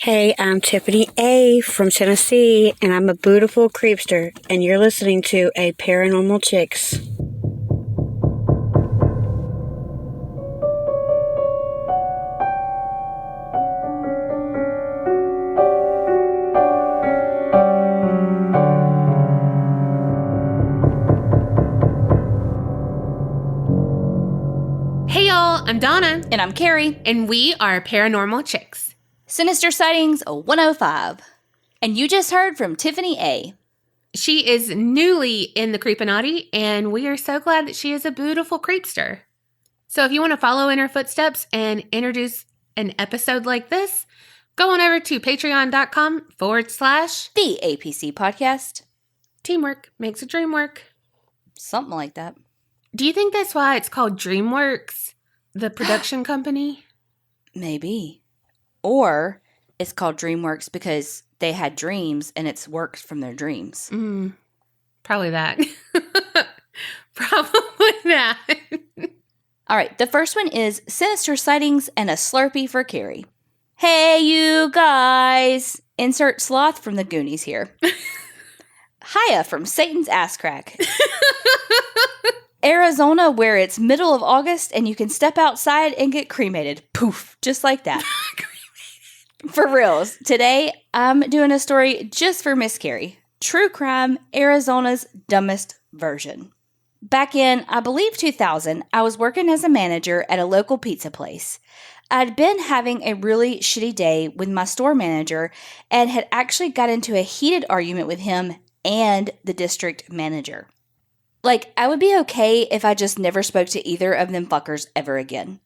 Hey, I'm Tiffany A. from Tennessee, and I'm a beautiful creepster, and you're listening to a Paranormal Chicks. Hey y'all, I'm Donna. And I'm Carrie. And we are Paranormal Chicks. Sinister Sightings 105. And you just heard from Tiffany A. She is newly in the Creepinati, and we are so glad that she is a beautiful creepster. So if you want to follow in her footsteps and introduce an episode like this, go on over to patreon.com/the APC podcast. Teamwork makes a dream work. Something like that. Do you think that's why it's called DreamWorks, the production company? Maybe. Or it's called DreamWorks because they had dreams and it's worked from their dreams. Probably that. Probably that. All right, the first one is Sinister Sightings and a Slurpee for Carrie. Hey, you guys! Insert sloth from the Goonies here. Hiya from Satan's ass crack. Arizona, where it's middle of August and you can step outside and get cremated. Poof, just like that. For reals, today I'm doing a story just for Miss Carrie. True Crime, Arizona's dumbest version. Back in, I believe 2000, I was working as a manager at a local pizza place. I'd been having a really shitty day with my store manager and had actually got into a heated argument with him and the district manager. Like, I would be okay if I just never spoke to either of them fuckers ever again.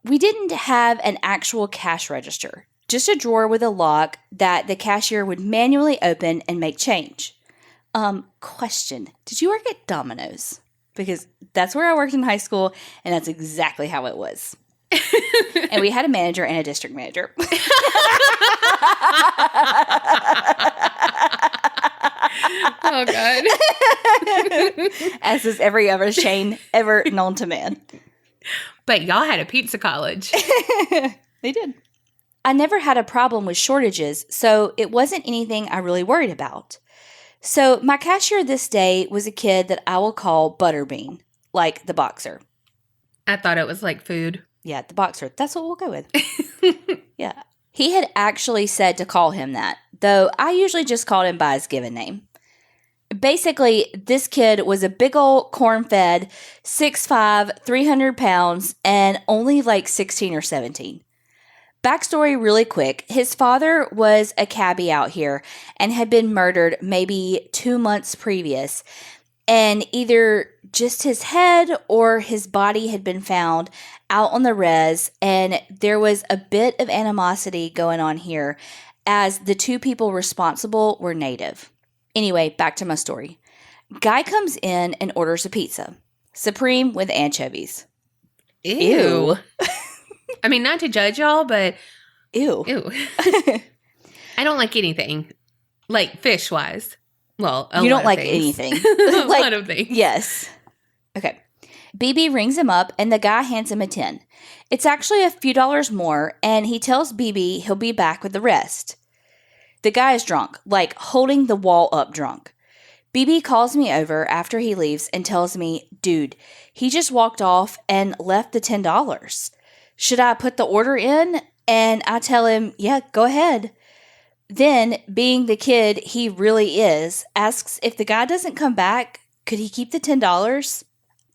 We didn't have an actual cash register. Just a drawer with a lock that the cashier would manually open and make change. Question. Did you work at Dominos? Because that's where I worked in high school, and that's exactly how it was. And we had a manager and a district manager. Oh, God. As is every other chain ever known to man. But y'all had a pizza college. They did. I never had a problem with shortages, so it wasn't anything I really worried about. So my cashier this day was a kid that I will call Butterbean, like the boxer. I thought it was like food. Yeah, the boxer. That's what we'll go with. Yeah. He had actually said to call him that, though I usually just called him by his given name. Basically, this kid was a big old corn-fed, 6'5", 300 pounds, and only like 16 or 17. Backstory really quick. His father was a cabbie out here and had been murdered maybe 2 months previous. And either just his head or his body had been found out on the res. And there was a bit of animosity going on here as the two people responsible were native. Anyway, back to my story. Guy comes in and orders a pizza. Supreme with anchovies. Ew. I mean, not to judge y'all, but Ew. I don't like anything, like fish-wise. Well, you don't like anything. A lot of things. Yes. Okay. BB rings him up, and the guy hands him a 10. It's actually a few dollars more, and he tells BB he'll be back with the rest. The guy is drunk, like holding the wall up drunk. BB calls me over after he leaves and tells me, dude, he just walked off and left the $10. Should I put the order in? And I tell him, yeah, go ahead. Then, being the kid he really is, asks if the guy doesn't come back, could he keep the $10?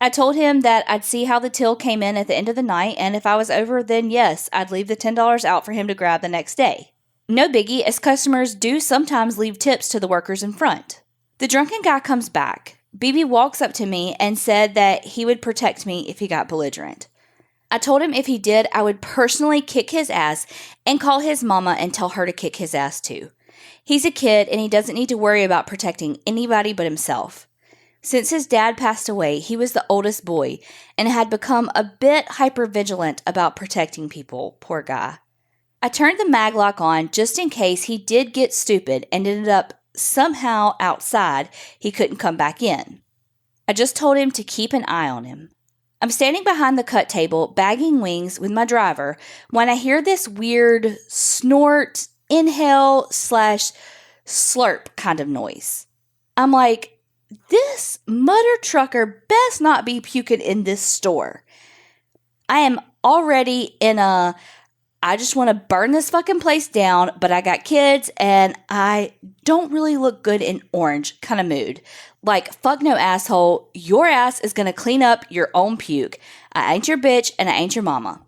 I told him that I'd see how the till came in at the end of the night, and if I was over, then yes, I'd leave the $10 out for him to grab the next day. No biggie, as customers do sometimes leave tips to the workers in front. The drunken guy comes back. BB walks up to me and said that he would protect me if he got belligerent. I told him if he did, I would personally kick his ass and call his mama and tell her to kick his ass too. He's a kid and he doesn't need to worry about protecting anybody but himself. Since his dad passed away, he was the oldest boy and had become a bit hypervigilant about protecting people, poor guy. I turned the mag lock on just in case he did get stupid and ended up somehow outside he couldn't come back in. I just told him to keep an eye on him. I'm standing behind the cut table, bagging wings with my driver, when I hear this weird snort inhale / slurp kind of noise. I'm like, this mother trucker best not be puking in this store. I am already in a, I just want to burn this fucking place down, but I got kids and I don't really look good in orange kind of mood. Like, fuck no, asshole. Your ass is going to clean up your own puke. I ain't your bitch and I ain't your mama.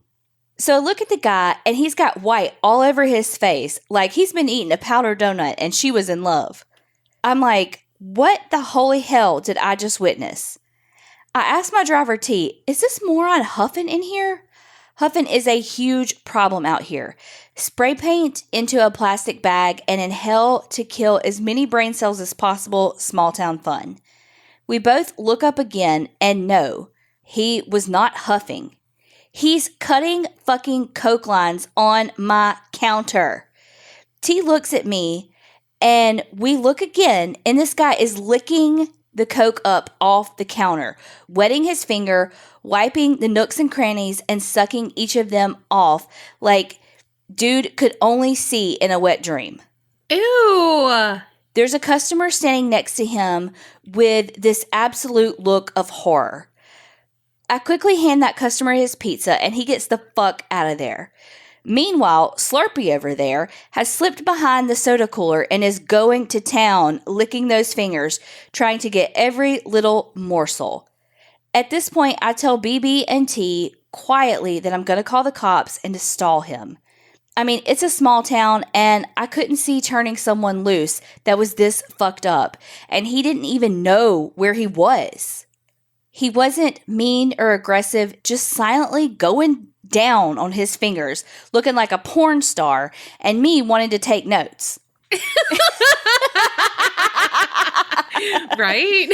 So look at the guy, and he's got white all over his face, like he's been eating a powdered donut and she was in love. I'm like, what the holy hell did I just witness? I asked my driver T, is this moron huffing in here? Huffing is a huge problem out here. Spray paint into a plastic bag and inhale to kill as many brain cells as possible, small town fun. We both look up again and no, he was not huffing. He's cutting fucking Coke lines on my counter. T looks at me and we look again and this guy is licking the Coke up off the counter, wetting his finger, wiping the nooks and crannies and sucking each of them off like dude could only see in a wet dream. Ew. There's a customer standing next to him with this absolute look of horror. I quickly hand that customer his pizza and he gets the fuck out of there. Meanwhile, Slurpee over there has slipped behind the soda cooler and is going to town, licking those fingers, trying to get every little morsel. At this point, I tell BB and T quietly that I'm going to call the cops and to stall him. I mean, it's a small town and I couldn't see turning someone loose that was this fucked up. And he didn't even know where he was. He wasn't mean or aggressive, just silently going down on his fingers, looking like a porn star, and me wanting to take notes. Right?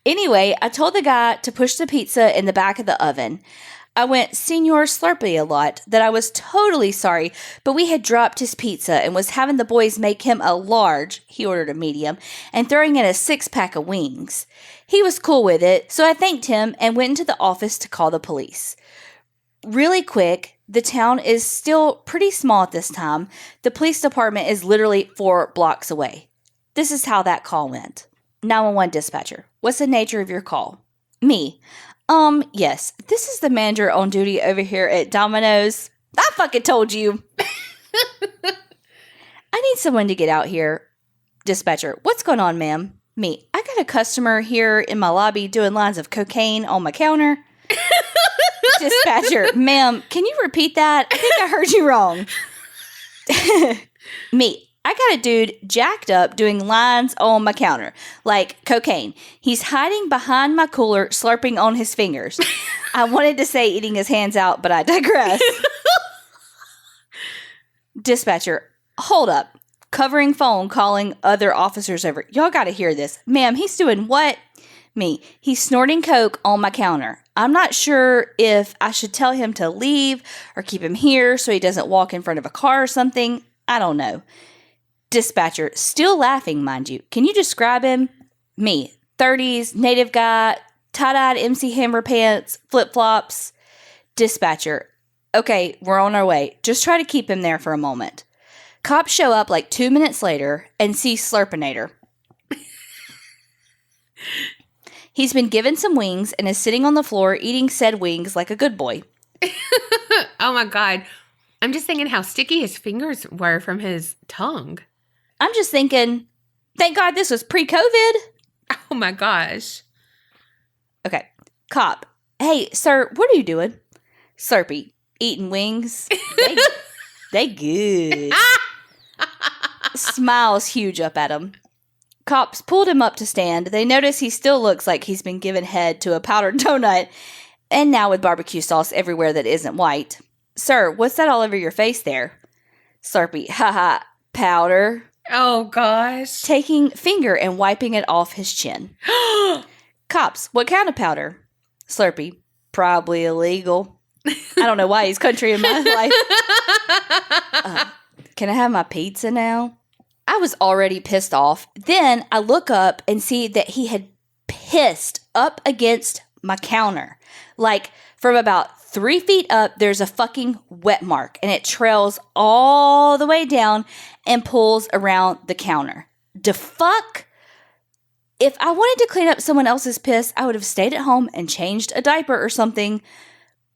Anyway, I told the guy to push the pizza in the back of the oven. I went, Senor Slurpee a lot, that I was totally sorry, but we had dropped his pizza and was having the boys make him a large, he ordered a medium, and throwing in a 6-pack of wings. He was cool with it, so I thanked him and went into the office to call the police. Really quick, the town is still pretty small at this time. The police department is literally 4 blocks away. This is how that call went. 911 dispatcher, what's the nature of your call? Me. Yes, this is the manager on duty over here at Dominos. I fucking told you. I need someone to get out here. Dispatcher, what's going on, ma'am? Me, I got a customer here in my lobby doing lines of cocaine on my counter. Dispatcher, ma'am, can you repeat that? I think I heard you wrong. Me, I got a dude jacked up doing lines on my counter, like cocaine. He's hiding behind my cooler, slurping on his fingers. I wanted to say eating his hands out, but I digress. Dispatcher, hold up. Covering phone, calling other officers over. Y'all got to hear this. Ma'am, he's doing what? Me, he's snorting coke on my counter. I'm not sure if I should tell him to leave or keep him here so he doesn't walk in front of a car or something. I don't know. Dispatcher, still laughing, mind you. Can you describe him? Me, 30s, native guy, tie-dyed MC Hammer pants, flip-flops. Dispatcher, okay, we're on our way. Just try to keep him there for a moment. Cops show up like 2 minutes later and see Slurpinator. He's been given some wings and is sitting on the floor eating said wings like a good boy. Oh my God. I'm just thinking how sticky his fingers were from his tongue. I'm just thinking, thank God this was pre-COVID. Oh my gosh. Okay. Cop. Hey, sir, what are you doing? Slurpee. Eating wings. They good. Smiles huge up at him. Cops pulled him up to stand. They notice he still looks like he's been given head to a powdered donut, and now with barbecue sauce everywhere that isn't white. Sir, what's that all over your face there? Slurpee. Haha. Powder. Oh gosh. Taking finger and wiping it off his chin. Cops, what kind of powder? Slurpee. Probably illegal. I don't know why he's country in my life. Can I have my pizza now? I was already pissed off. Then I look up and see that he had pissed up against my counter. Like from about 3 feet up, there's a fucking wet mark, and it trails all the way down and pulls around the counter. The fuck? If I wanted to clean up someone else's piss, I would have stayed at home and changed a diaper or something.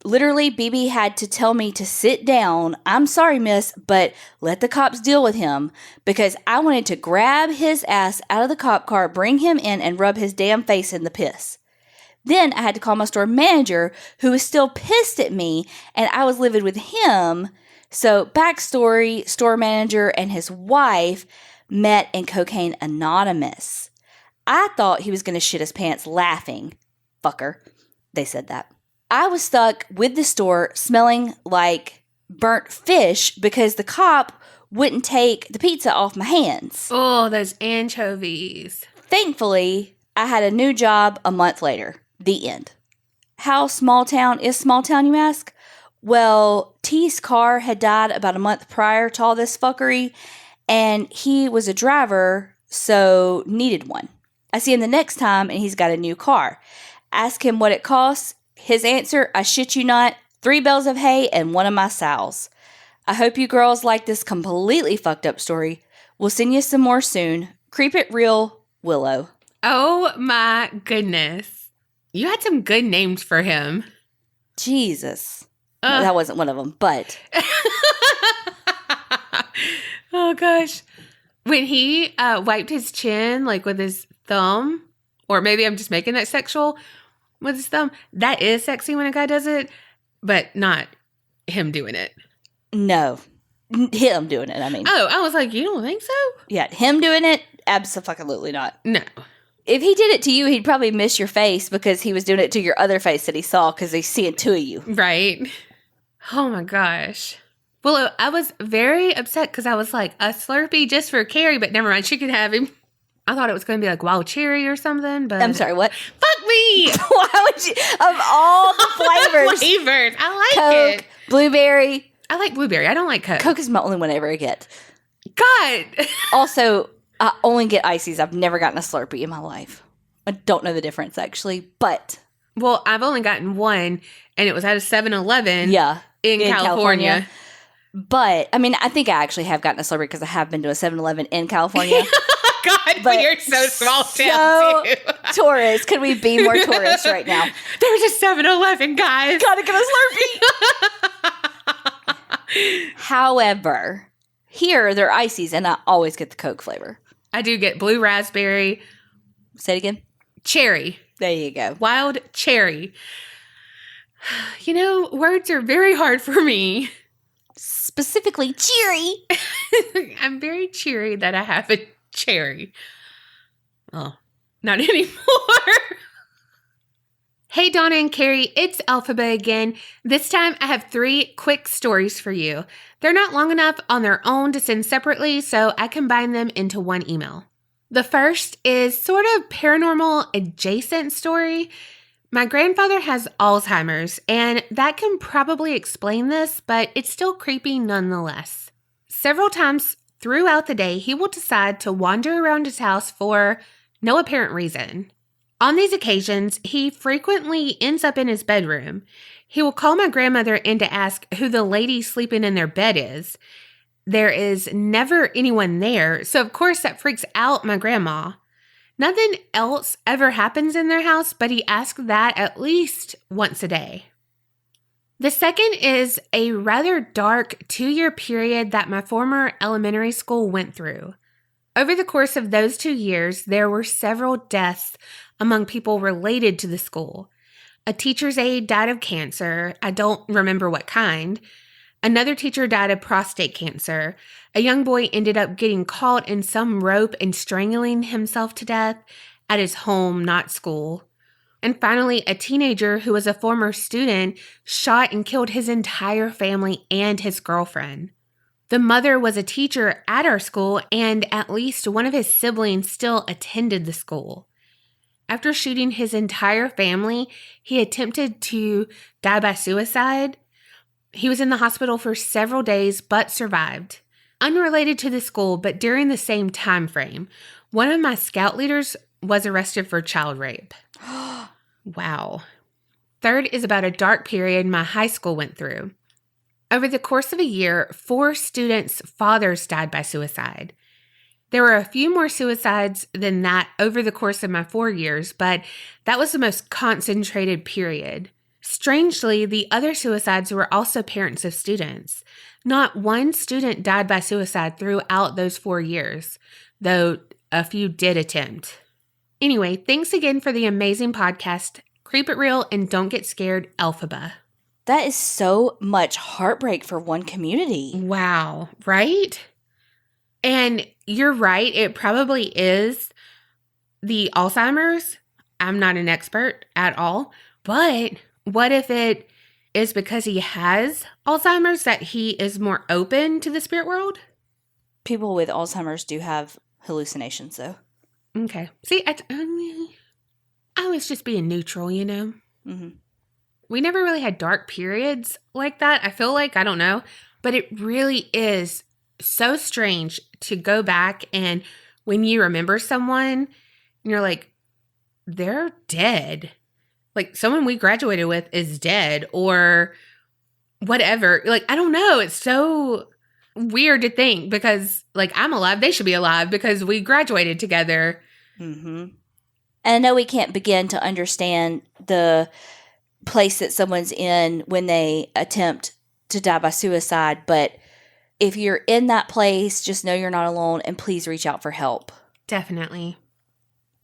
Literally, BB had to tell me to sit down. I'm sorry, miss, but let the cops deal with him, because I wanted to grab his ass out of the cop car, bring him in, and rub his damn face in the piss. Then I had to call my store manager, who was still pissed at me, and I was livid with him. So, backstory, store manager and his wife met in Cocaine Anonymous. I thought he was going to shit his pants laughing. Fucker. They said that. I was stuck with the store smelling like burnt fish because the cop wouldn't take the pizza off my hands. Oh, those anchovies. Thankfully, I had a new job a month later. The end. How small town is small town, you ask? Well, T's car had died about a month prior to all this fuckery, and he was a driver, so needed one. I see him the next time, and he's got a new car. Ask him what it costs. His answer, I shit you not, 3 bales of hay and one of my sows. I hope you girls like this completely fucked up story. We'll send you some more soon. Creep it real, Willow. Oh my goodness. You had some good names for him. Jesus. No, that wasn't one of them, but. Oh, gosh. When he wiped his chin, like with his thumb, or maybe I'm just making that sexual with his thumb, that is sexy when a guy does it, but not him doing it. No. Him doing it, I mean. Oh, I was like, you don't think so? Yeah, him doing it? Absolutely not. No. If he did it to you, he'd probably miss your face because he was doing it to your other face that he saw because he's seeing 2 of you. Right. Oh my gosh. Well, I was very upset because I was like, a Slurpee just for Carrie, but never mind, she could have him. I thought it was going to be like wild cherry or something, but... I'm sorry, what? Fuck me! Why would you... Of all the flavors. Flavors. I like Coke, it. Blueberry. I like blueberry. I don't like Coke. Coke is my only one I ever get. God! Also, I only get ices. I've never gotten a Slurpee in my life. I don't know the difference, actually, but... Well, I've only gotten one, and it was at a 7-Eleven in California. But, I mean, I think I actually have gotten a Slurpee because I have been to a 7-Eleven in California. God, but you're so small town, too. Tourists. Could we be more tourists right now? There's a 7-Eleven, guys. Gotta get a Slurpee. However, here they're ices, and I always get the Coke flavor. I do get blue raspberry. Say it again. Cherry. There you go. Wild cherry. You know, words are very hard for me. Specifically, cheery. I'm very cheery that I have a cherry. Oh, not anymore. Hey, Donna and Carrie, it's Elphaba again. This time I have 3 quick stories for you. They're not long enough on their own to send separately, so I combine them into one email. The first is sort of paranormal adjacent story. My grandfather has Alzheimer's, and that can probably explain this, but it's still creepy nonetheless. Several times throughout the day, he will decide to wander around his house for no apparent reason. On these occasions, he frequently ends up in his bedroom. He will call my grandmother in to ask who the lady sleeping in their bed is. There is never anyone there, so of course that freaks out my grandma. Nothing else ever happens in their house, but he asks that at least once a day. The second is a rather dark 2-year period that my former elementary school went through. Over the course of those 2 years, there were several deaths among people related to the school. A teacher's aide died of cancer. I don't remember what kind. Another teacher died of prostate cancer. A young boy ended up getting caught in some rope and strangling himself to death at his home, not school. And finally, a teenager who was a former student shot and killed his entire family and his girlfriend. The mother was a teacher at our school, and at least one of his siblings still attended the school. After shooting his entire family, he attempted to die by suicide. He was in the hospital for several days, but survived. Unrelated to the school, but during the same time frame, one of my scout leaders was arrested for child rape. Wow. Third is about a dark period my high school went through. Over the course of a year, 4 students' fathers died by suicide. There were a few more suicides than that over the course of my 4 years, but that was the most concentrated period. Strangely, the other suicides were also parents of students. Not one student died by suicide throughout those 4 years, though a few did attempt. Anyway, thanks again for the amazing podcast. Creep it real and don't get scared, Elphaba. That is so much heartbreak for one community. Wow, right? And you're right, it probably is the Alzheimer's. I'm not an expert at all, but what if it is because he has Alzheimer's that he is more open to the spirit world? People with Alzheimer's do have hallucinations, though. Okay. See, I was just being neutral, you know? Mm-hmm. We never really had dark periods like that. I feel like, I don't know, but it really is so strange to go back and when you remember someone and you're like, they're dead. Like someone we graduated with is dead or whatever. Like, I don't know. It's so weird to think because like I'm alive. They should be alive because we graduated together. Mm-hmm. And I know we can't begin to understand the place that someone's in when they attempt to die by suicide, but if you're in that place, just know you're not alone and please reach out for help. Definitely.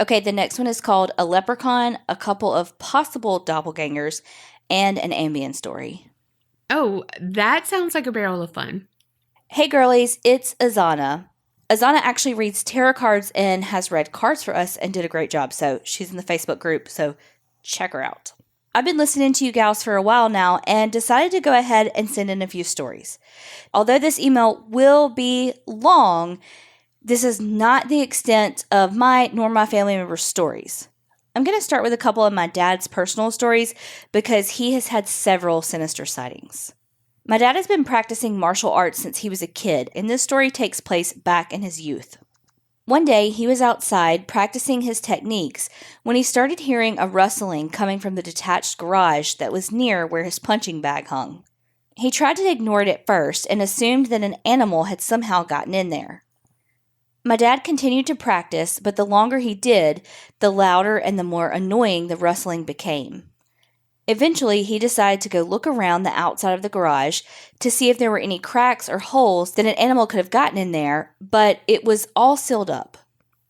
Okay, the next one is called A Leprechaun, a couple of possible doppelgangers, and an Ambient Story. Oh, that sounds like a barrel of fun. Hey girlies, it's Azana. Azana actually reads tarot cards and has read cards for us and did a great job, so she's in the Facebook group, so check her out. I've been listening to you gals for a while now and decided to go ahead and send in a few stories. Although this email will be long, this is not the extent of my nor my family members' stories. I'm going to start with a couple of my dad's personal stories because he has had several sinister sightings. My dad has been practicing martial arts since he was a kid, and this story takes place back in his youth. One day, he was outside practicing his techniques when he started hearing a rustling coming from the detached garage that was near where his punching bag hung. He tried to ignore it at first and assumed that an animal had somehow gotten in there. My dad continued to practice, but the longer he did, the louder and the more annoying the rustling became. Eventually, he decided to go look around the outside of the garage to see if there were any cracks or holes that an animal could have gotten in there, but it was all sealed up.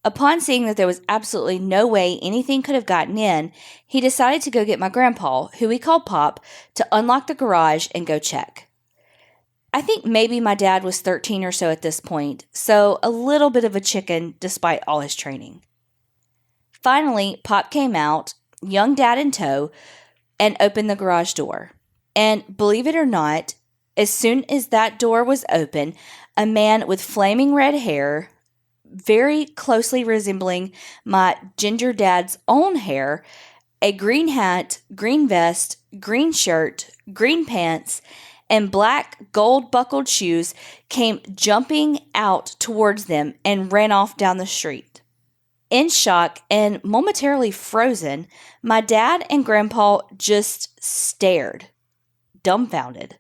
Upon seeing that there was absolutely no way anything could have gotten in, he decided to go get my grandpa, who we called Pop, to unlock the garage and go check. I think maybe my dad was 13 or so at this point, so a little bit of a chicken despite all his training. Finally, Pop came out, young dad in tow, and opened the garage door. And believe it or not, as soon as that door was open, a man with flaming red hair, very closely resembling my ginger dad's own hair, a green hat, green vest, green shirt, green pants, and black gold-buckled shoes came jumping out towards them and ran off down the street. In shock and momentarily frozen, my dad and Grandpa just stared, dumbfounded.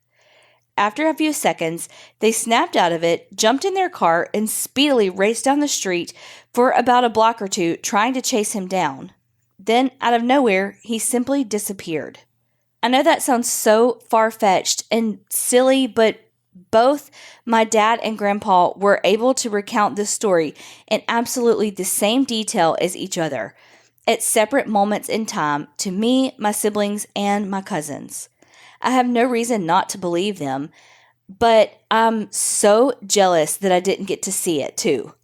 After a few seconds, they snapped out of it, jumped in their car, and speedily raced down the street for about a block or two, trying to chase him down. Then, out of nowhere, he simply disappeared. I know that sounds so far-fetched and silly, but both my dad and Grandpa were able to recount this story in absolutely the same detail as each other, at separate moments in time, to me, my siblings, and my cousins. I have no reason not to believe them, but I'm so jealous that I didn't get to see it too.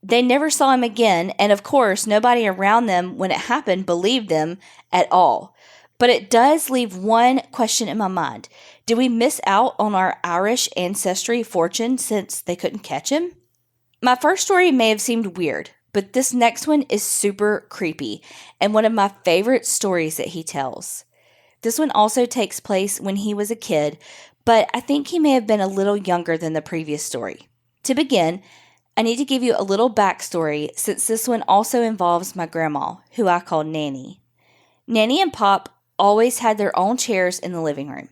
They never saw him again, and of course, nobody around them when it happened believed them at all. But it does leave one question in my mind. Did we miss out on our Irish ancestry fortune since they couldn't catch him? My first story may have seemed weird, but this next one is super creepy and one of my favorite stories that he tells. This one also takes place when he was a kid, but I think he may have been a little younger than the previous story. To begin, I need to give you a little backstory since this one also involves my grandma, who I call Nanny. Nanny and Pop always had their own chairs in the living room.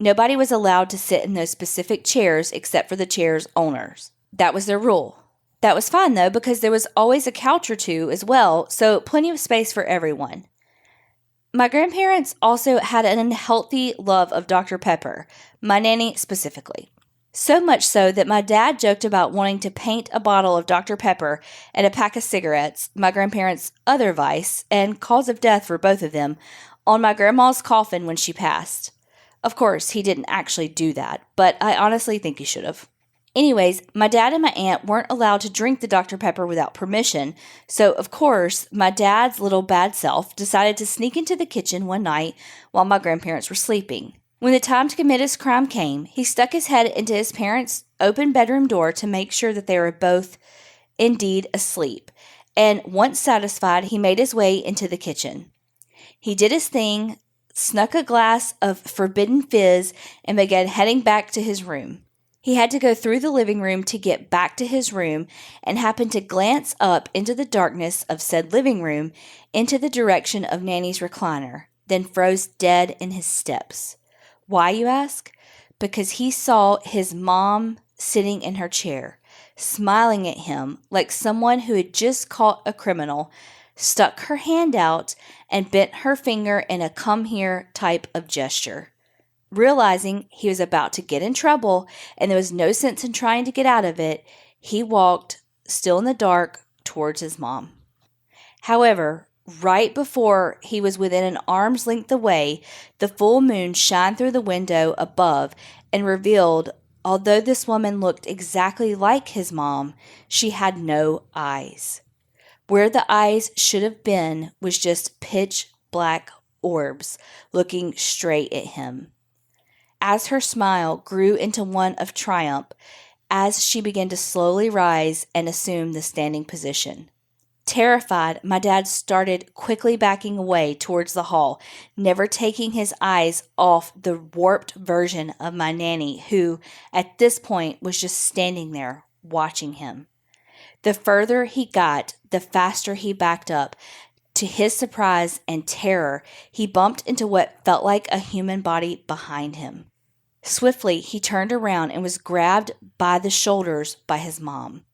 Nobody was allowed to sit in those specific chairs except for the chair's owners. That was their rule. That was fine, though, because there was always a couch or two as well, so plenty of space for everyone. My grandparents also had an unhealthy love of Dr. Pepper, my nanny specifically. So much so that my dad joked about wanting to paint a bottle of Dr. Pepper and a pack of cigarettes, my grandparents' other vice, and cause of death for both of them, on my grandma's coffin when she passed. Of course, he didn't actually do that, but I honestly think he should have. Anyways, my dad and my aunt weren't allowed to drink the Dr. Pepper without permission, so of course, my dad's little bad self decided to sneak into the kitchen one night while my grandparents were sleeping. When the time to commit his crime came, he stuck his head into his parents' open bedroom door to make sure that they were both indeed asleep, and once satisfied, he made his way into the kitchen. He did his thing, snuck a glass of forbidden fizz, and began heading back to his room. He had to go through the living room to get back to his room and happened to glance up into the darkness of said living room into the direction of Nanny's recliner, then froze dead in his steps. Why, you ask? Because he saw his mom sitting in her chair, smiling at him like someone who had just caught a criminal, stuck her hand out, and bent her finger in a come here type of gesture. Realizing he was about to get in trouble and there was no sense in trying to get out of it, he walked, still in the dark, towards his mom. However, right before he was within an arm's length away, the full moon shined through the window above and revealed, although this woman looked exactly like his mom, she had no eyes. Where the eyes should have been was just pitch black orbs looking straight at him. As her smile grew into one of triumph, as she began to slowly rise and assume the standing position. Terrified, my dad started quickly backing away towards the hall, never taking his eyes off the warped version of my nanny, who, at this point, was just standing there, watching him. The further he got, the faster he backed up. To his surprise and terror, he bumped into what felt like a human body behind him. Swiftly, he turned around and was grabbed by the shoulders by his mom.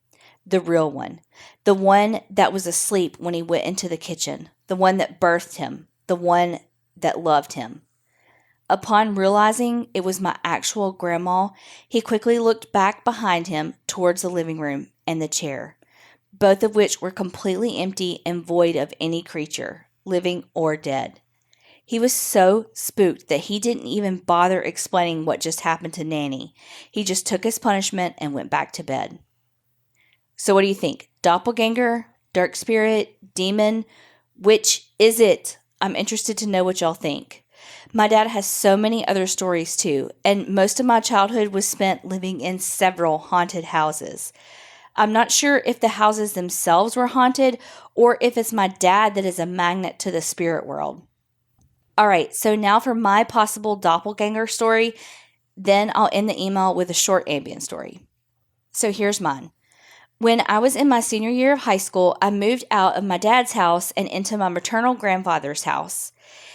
The real one. The one that was asleep when he went into the kitchen. The one that birthed him. The one that loved him. Upon realizing it was my actual grandma, he quickly looked back behind him towards the living room and the chair, both of which were completely empty and void of any creature, living or dead. He was so spooked that he didn't even bother explaining what just happened to Nanny. He just took his punishment and went back to bed. So what do you think? Doppelganger? Dark spirit? Demon? Which is it? I'm interested to know what y'all think. My dad has so many other stories too, and most of my childhood was spent living in several haunted houses. I'm not sure if the houses themselves were haunted or if it's my dad that is a magnet to the spirit world. All right, so now for my possible doppelganger story, then I'll end the email with a short ambient story. So here's mine. When I was in my senior year of high school, I moved out of my dad's house and into my maternal grandfather's house.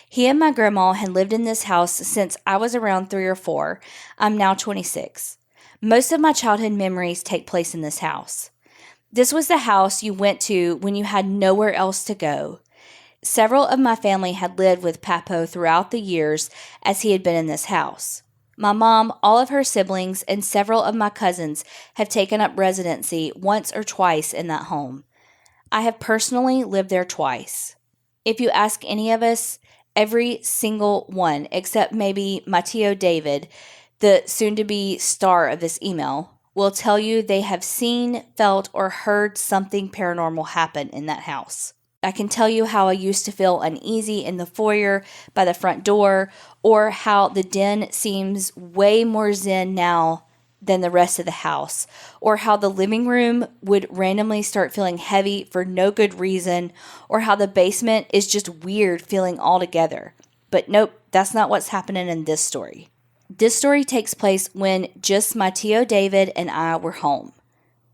He and my grandma had lived in this house since I was around 3 or 4. I'm now 26. Most of my childhood memories take place in this house. This was the house you went to when you had nowhere else to go. Several of my family had lived with Papo throughout the years as he had been in this house. My mom, all of her siblings, and several of my cousins have taken up residency once or twice in that home. I have personally lived there twice. If you ask any of us, every single one, except maybe my Tio David, the soon-to-be star of this email, will tell you they have seen, felt, or heard something paranormal happen in that house. I can tell you how I used to feel uneasy in the foyer by the front door, or how the den seems way more zen now than the rest of the house, or how the living room would randomly start feeling heavy for no good reason, or how the basement is just weird feeling altogether. But nope, that's not what's happening in this story. This story takes place when just my Tio David and I were home.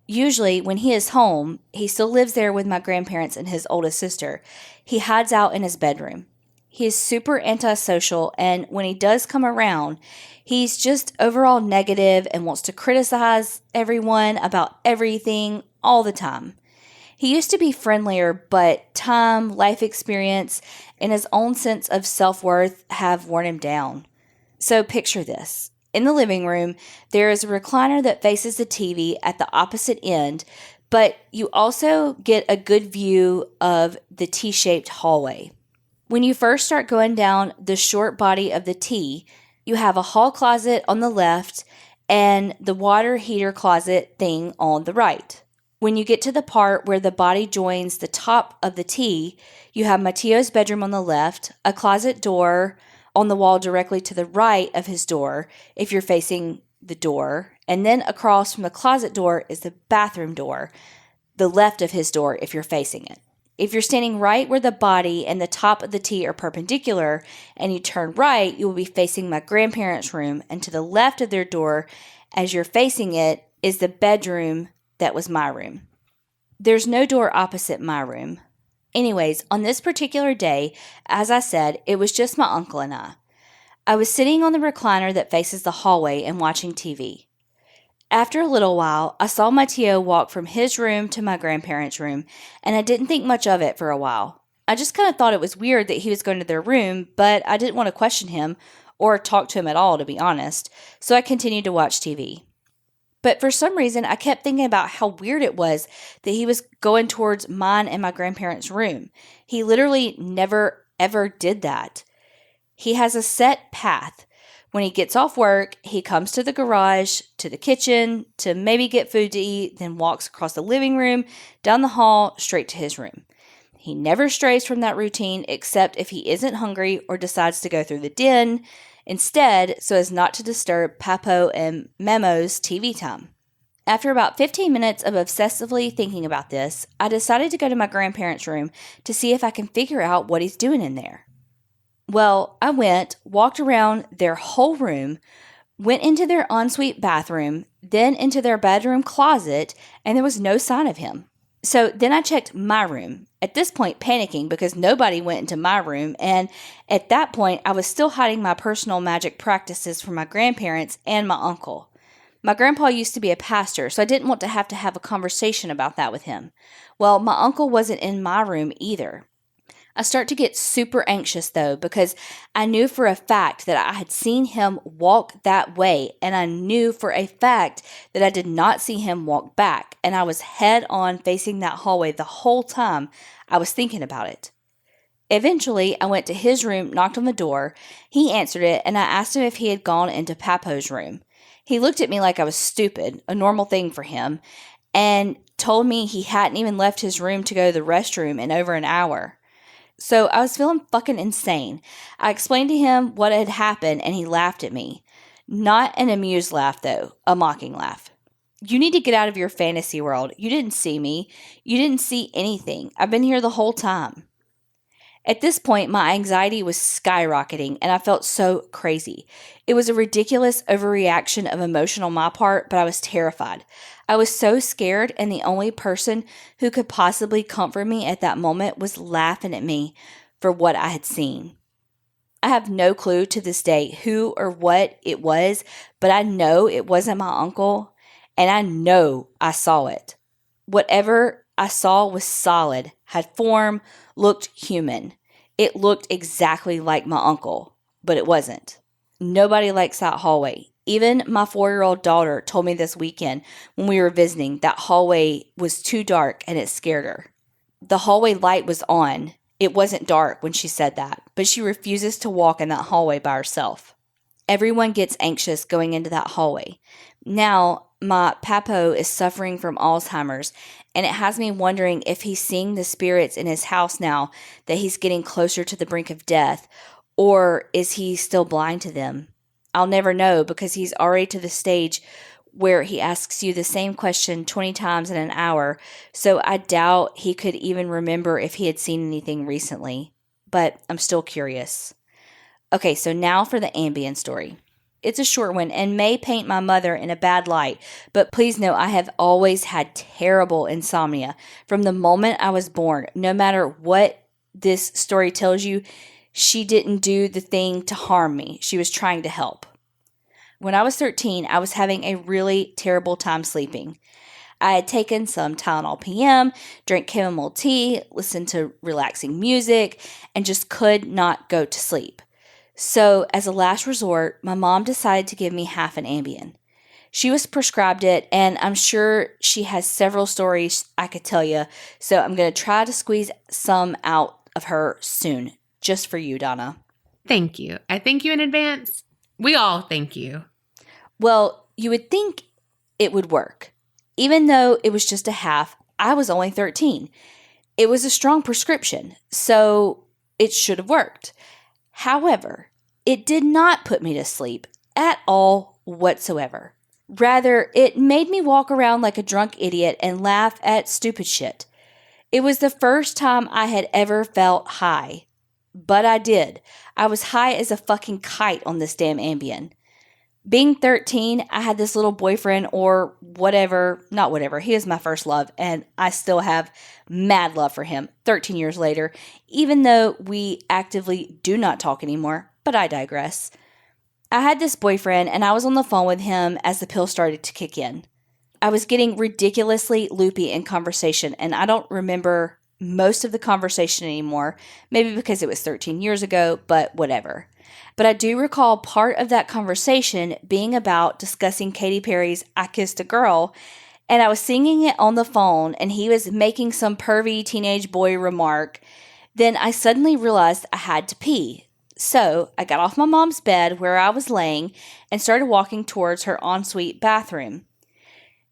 Usually, when he is home, he still lives there with my grandparents and his oldest sister. He hides out in his bedroom. He is super antisocial, and when he does come around, he's just overall negative and wants to criticize everyone about everything all the time. He used to be friendlier, but time, life experience, and his own sense of self-worth have worn him down. So picture this. In the living room, there is a recliner that faces the TV at the opposite end, but you also get a good view of the T-shaped hallway. When you first start going down the short body of the T, you have a hall closet on the left and the water heater closet thing on the right. When you get to the part where the body joins the top of the T, you have Matteo's bedroom on the left, a closet door on the wall directly to the right of his door if you're facing the door, and then across from the closet door is the bathroom door, the left of his door if you're facing it. If you're standing right where the body and the top of the T are perpendicular and you turn right, you will be facing my grandparents' room, and to the left of their door as you're facing it is the bedroom that was my room. There's no door opposite my room. Anyways, on this particular day, as I said, it was just my uncle and I. I was sitting on the recliner that faces the hallway and watching TV. After a little while, I saw Matteo walk from his room to my grandparents' room, and I didn't think much of it for a while. I just kind of thought it was weird that he was going to their room, but I didn't want to question him or talk to him at all, to be honest, so I continued to watch TV. But for some reason, I kept thinking about how weird it was that he was going towards mine and my grandparents' room. He literally never, ever did that. He has a set path. When he gets off work, he comes to the garage, to the kitchen, to maybe get food to eat, then walks across the living room, down the hall, straight to his room. He never strays from that routine except if he isn't hungry or decides to go through the den instead so as not to disturb Papo and Memo's TV time. After about 15 minutes of obsessively thinking about this, I decided to go to my grandparents' room to see if I can figure out what he's doing in there. Well, I went, walked around their whole room, went into their ensuite bathroom, then into their bedroom closet, and there was no sign of him. So then I checked my room, at this point panicking because nobody went into my room, and at that point I was still hiding my personal magic practices from my grandparents and my uncle. My grandpa used to be a pastor, so I didn't want to have a conversation about that with him. Well, my uncle wasn't in my room either. I start to get super anxious though because I knew for a fact that I had seen him walk that way, and I knew for a fact that I did not see him walk back, and I was head on facing that hallway the whole time I was thinking about it. Eventually, I went to his room, knocked on the door. He answered it, and I asked him if he had gone into Papo's room. He looked at me like I was stupid, a normal thing for him, and told me he hadn't even left his room to go to the restroom in over an hour. So I was feeling fucking insane. I explained to him what had happened, and he laughed at me. Not an amused laugh, though, a mocking laugh. You need to get out of your fantasy world. You didn't see me. You didn't see anything. I've been here the whole time. At this point, my anxiety was skyrocketing, and I felt so crazy. It was a ridiculous overreaction of emotion on my part, but I was terrified. I was so scared, and the only person who could possibly comfort me at that moment was laughing at me for what I had seen. I have no clue to this day who or what it was, but I know it wasn't my uncle, and I know I saw it. Whatever I saw was solid, had form, looked human. It looked exactly like my uncle, but it wasn't. Nobody likes that hallway. Even my 4-year-old daughter told me this weekend when we were visiting that hallway was too dark and it scared her. The hallway light was on. It wasn't dark when she said that, but she refuses to walk in that hallway by herself. Everyone gets anxious going into that hallway. Now, my Papo is suffering from Alzheimer's, and it has me wondering if he's seeing the spirits in his house now that he's getting closer to the brink of death, or is he still blind to them? I'll never know because he's already to the stage where he asks you the same question 20 times in an hour, so I doubt he could even remember if he had seen anything recently. But I'm still curious. Okay, so now for the Ambien story. It's a short one and may paint my mother in a bad light, but please know I have always had terrible insomnia from the moment I was born. No matter what this story tells you, she didn't do the thing to harm me. She was trying to help. When I was 13, I was having a really terrible time sleeping. I had taken some Tylenol PM, drank chamomile tea, listened to relaxing music, and just could not go to sleep. So, as a last resort, my mom decided to give me half an Ambien. She was prescribed it, and I'm sure she has several stories I could tell you, so I'm going to try to squeeze some out of her soon, just for you, Donna. Thank you. I thank you in advance. We all thank you. Well, you would think it would work. Even though it was just a half, I was only 13. It was a strong prescription, so it should have worked. However, it did not put me to sleep at all whatsoever. Rather, it made me walk around like a drunk idiot and laugh at stupid shit. It was the first time I had ever felt high. But I did. I was high as a fucking kite on this damn Ambien. Being 13, I had this little boyfriend or whatever, not whatever, he was my first love, and I still have mad love for him 13 years later, even though we actively do not talk anymore, but I digress. I had this boyfriend, and I was on the phone with him as the pill started to kick in. I was getting ridiculously loopy in conversation, and I don't remember most of the conversation anymore, maybe because it was 13 years ago, but whatever. But I do recall part of that conversation being about discussing Katy Perry's I Kissed a Girl, and I was singing it on the phone, and he was making some pervy teenage boy remark. Then I suddenly realized I had to pee. So I got off my mom's bed where I was laying and started walking towards her ensuite bathroom.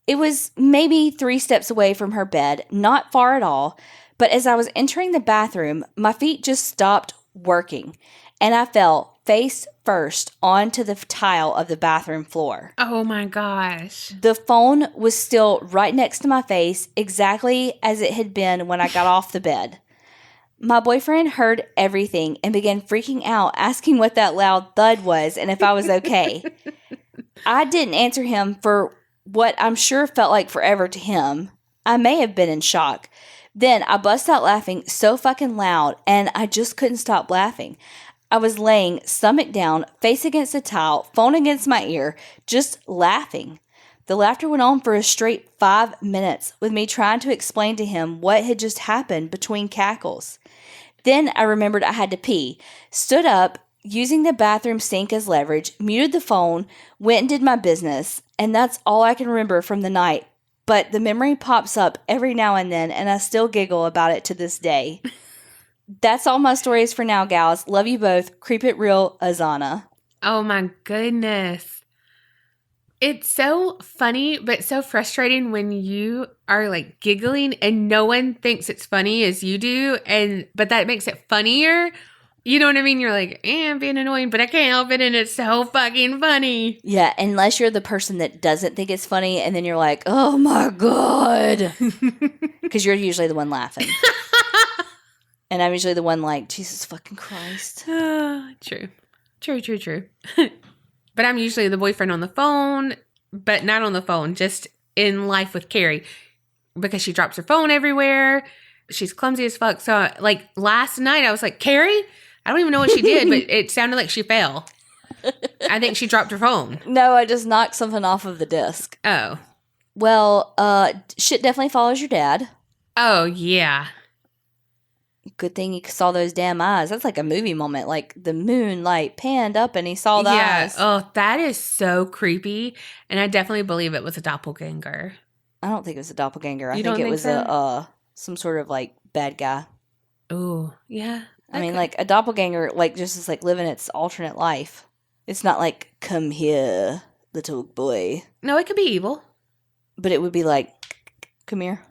It was maybe 3 steps away from her bed, not far at all, but as I was entering the bathroom, my feet just stopped working, and I fell face first onto the tile of the bathroom floor. Oh my gosh. The phone was still right next to my face, exactly as it had been when I got off the bed. My boyfriend heard everything and began freaking out, asking what that loud thud was and if I was okay. I didn't answer him for what I'm sure felt like forever to him. I may have been in shock. Then I bust out laughing so fucking loud, and I just couldn't stop laughing. I was laying stomach down, face against the tile, phone against my ear, just laughing. The laughter went on for a straight 5 minutes, with me trying to explain to him what had just happened between cackles. Then I remembered I had to pee, stood up, using the bathroom sink as leverage, muted the phone, went and did my business, and that's all I can remember from the night. But the memory pops up every now and then, and I still giggle about it to this day. That's all my stories for now, gals. Love you both. Creep it real, Azana. Oh my goodness. It's so funny, but so frustrating when you are like giggling and no one thinks it's funny as you do. But that makes it funnier. You know what I mean? You're like, I'm being annoying, but I can't help it. And it's so fucking funny. Yeah, unless you're the person that doesn't think it's funny. And then you're like, oh my God. Because you're usually the one laughing. And I'm usually the one like, Jesus fucking Christ. True. But I'm usually the boyfriend on the phone, but not on the phone, just in life with Carrie. Because she drops her phone everywhere. She's clumsy as fuck. So, like, last night I was like, Carrie? I don't even know what she did, but it sounded like she fell. I think she dropped her phone. No, I just knocked something off of the desk. Oh. Well, shit definitely follows your dad. Oh, yeah. Good thing you saw those damn eyes. That's like a movie moment. Like the moonlight panned up and he saw the eyes. Oh, that is so creepy. And I definitely believe it was a doppelganger. I don't think it was a doppelganger. I You think don't it was so? some sort of like bad guy. Oh, yeah. I mean, like a doppelganger, like just is like living its alternate life. It's not like, come here, little boy. No, it could be evil. But it would be like, come here.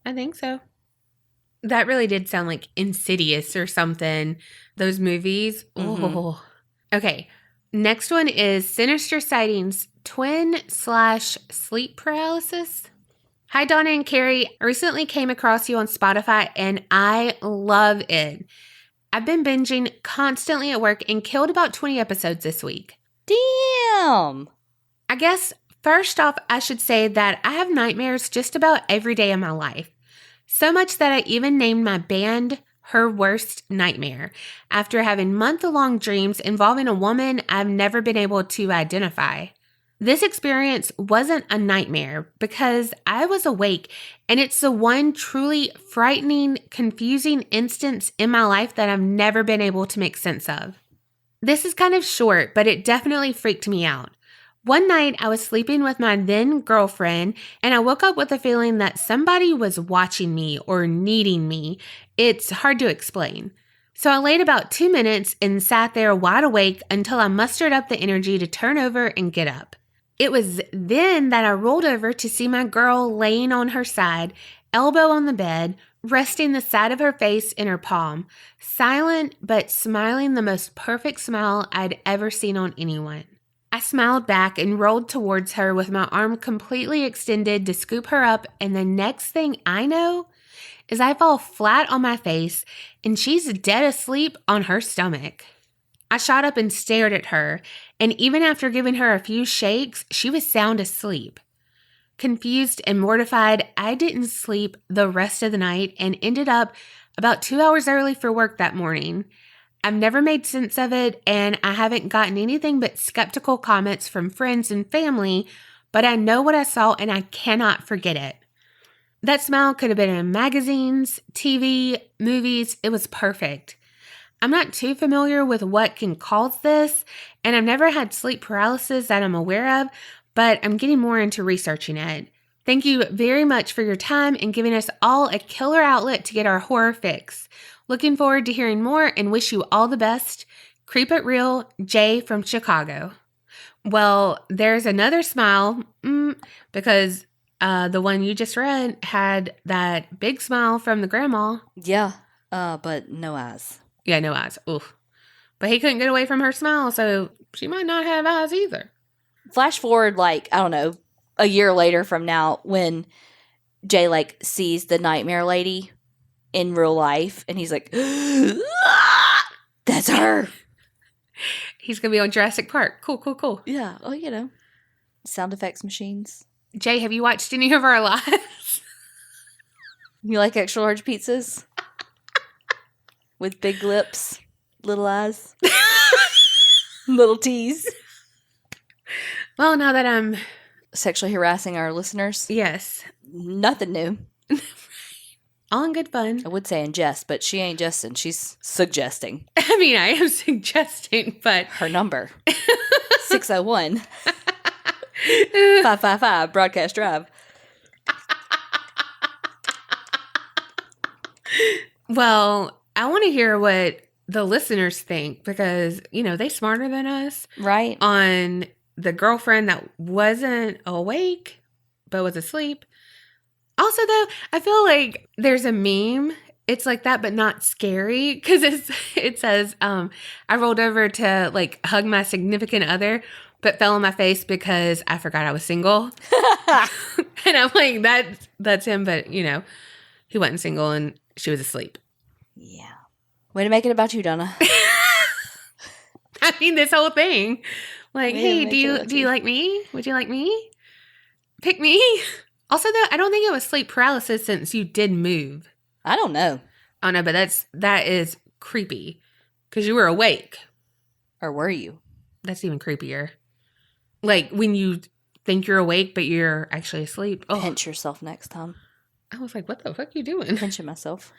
I think so. That really did sound like Insidious or something. Those movies. Mm-hmm. Oh. Okay. Next one is Sinister Sightings, twin/sleep paralysis. Hi, Donna and Carrie. I recently came across you on Spotify and I love it. I've been binging constantly at work and killed about 20 episodes this week. Damn. I guess first off, I should say that I have nightmares just about every day of my life. So much that I even named my band her worst nightmare after having month-long dreams involving a woman I've never been able to identify. This experience wasn't a nightmare because I was awake, and it's the one truly frightening, confusing instance in my life that I've never been able to make sense of. This is kind of short, but it definitely freaked me out. One night, I was sleeping with my then girlfriend, and I woke up with a feeling that somebody was watching me or needing me. It's hard to explain. So I laid about 2 minutes and sat there wide awake until I mustered up the energy to turn over and get up. It was then that I rolled over to see my girl laying on her side, elbow on the bed, resting the side of her face in her palm, silent but smiling the most perfect smile I'd ever seen on anyone. I smiled back and rolled towards her with my arm completely extended to scoop her up, and the next thing I know is I fall flat on my face and she's dead asleep on her stomach. I shot up and stared at her, and even after giving her a few shakes, she was sound asleep. Confused and mortified, I didn't sleep the rest of the night and ended up about 2 hours early for work that morning. I've never made sense of it, and I haven't gotten anything but skeptical comments from friends and family, but I know what I saw and I cannot forget it. That smile could have been in magazines, TV, movies. It was perfect. I'm not too familiar with what can cause this, and I've never had sleep paralysis that I'm aware of, but I'm getting more into researching it. Thank you very much for your time and giving us all a killer outlet to get our horror fix. Looking forward to hearing more and wish you all the best. Creep It Real, Jay from Chicago. Well, there's another smile because the one you just read had that big smile from the grandma. Yeah, but no eyes. Yeah, no eyes. Oof. But he couldn't get away from her smile, so she might not have eyes either. Flash forward, like, I don't know, a year later from now when Jay, like, sees the nightmare lady in real life, and he's like, that's her. He's going to be on Jurassic Park. Cool. Yeah, oh, you know, sound effects machines. Jay, have you watched any of our lives? You like extra large pizzas? With big lips, little eyes, little T's. Well, now that I'm sexually harassing our listeners. Yes. Nothing new. All in good fun. I would say in jest, but she ain't jesting. She's suggesting. I mean, I am suggesting, but... Her number. 601 555 Broadcast Drive. Well, I want to hear what the listeners think because, you know, they smarter than us. Right. On the girlfriend that wasn't awake but was asleep. Also, though, I feel like there's a meme. It's like that, but not scary because it says, I rolled over to like hug my significant other, but fell on my face because I forgot I was single. And I'm like, that's him, but you know, he wasn't single and she was asleep. Yeah. Way to make it about you, Donna. I mean, this whole thing. Like, hey, do you like me? Would you like me? Pick me. Also, though, I don't think it was sleep paralysis since you did move. I don't know. Oh, no, but that is creepy because you were awake. Or were you? That's even creepier. Like when you think you're awake, but you're actually asleep. Oh. Pinch yourself next time. I was like, what the fuck are you doing? Pinching myself.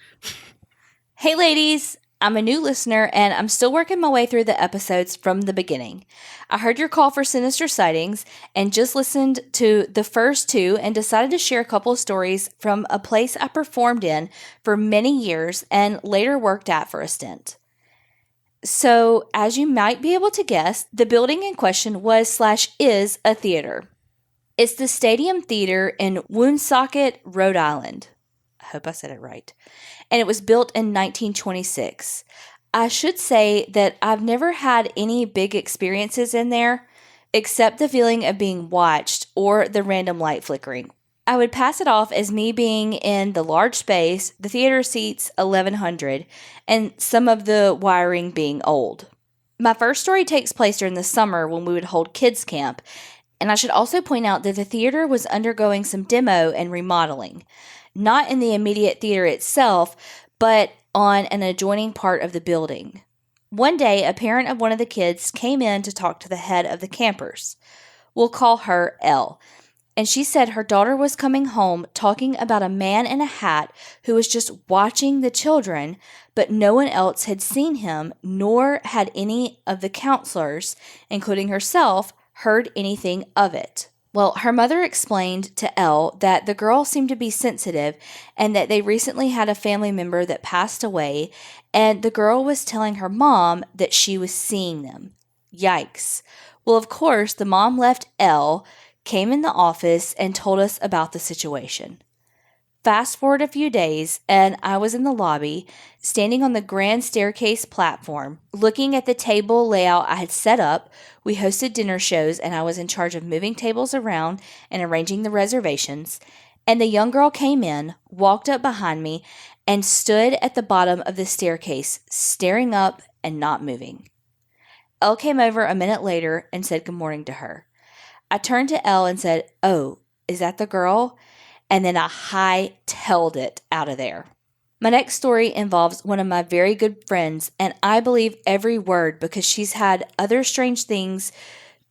Hey, ladies. I'm a new listener, and I'm still working my way through the episodes from the beginning. I heard your call for Sinister Sightings and just listened to the first two and decided to share a couple of stories from a place I performed in for many years and later worked at for a stint. So, as you might be able to guess, the building in question was/is a theater. It's the Stadium Theater in Woonsocket, Rhode Island. I hope I said it right. And it was built in 1926. I should say that I've never had any big experiences in there, except the feeling of being watched or the random light flickering. I would pass it off as me being in the large space, the theater seats 1,100, and some of the wiring being old. My first story takes place during the summer when we would hold kids camp, and I should also point out that the theater was undergoing some demo and remodeling. Not in the immediate theater itself, but on an adjoining part of the building. One day, a parent of one of the kids came in to talk to the head of the campers. We'll call her Elle. And she said her daughter was coming home talking about a man in a hat who was just watching the children, but no one else had seen him, nor had any of the counselors, including herself, heard anything of it. Well, her mother explained to Elle that the girl seemed to be sensitive and that they recently had a family member that passed away, and the girl was telling her mom that she was seeing them. Yikes. Well, of course, the mom left Elle, came in the office, and told us about the situation. Fast forward a few days, and I was in the lobby, standing on the grand staircase platform, looking at the table layout I had set up. We hosted dinner shows, and I was in charge of moving tables around and arranging the reservations. And the young girl came in, walked up behind me, and stood at the bottom of the staircase, staring up and not moving. Elle came over a minute later and said good morning to her. I turned to Elle and said, "Oh, is that the girl?" And then I hightailed it out of there. My next story involves one of my very good friends, and I believe every word because she's had other strange things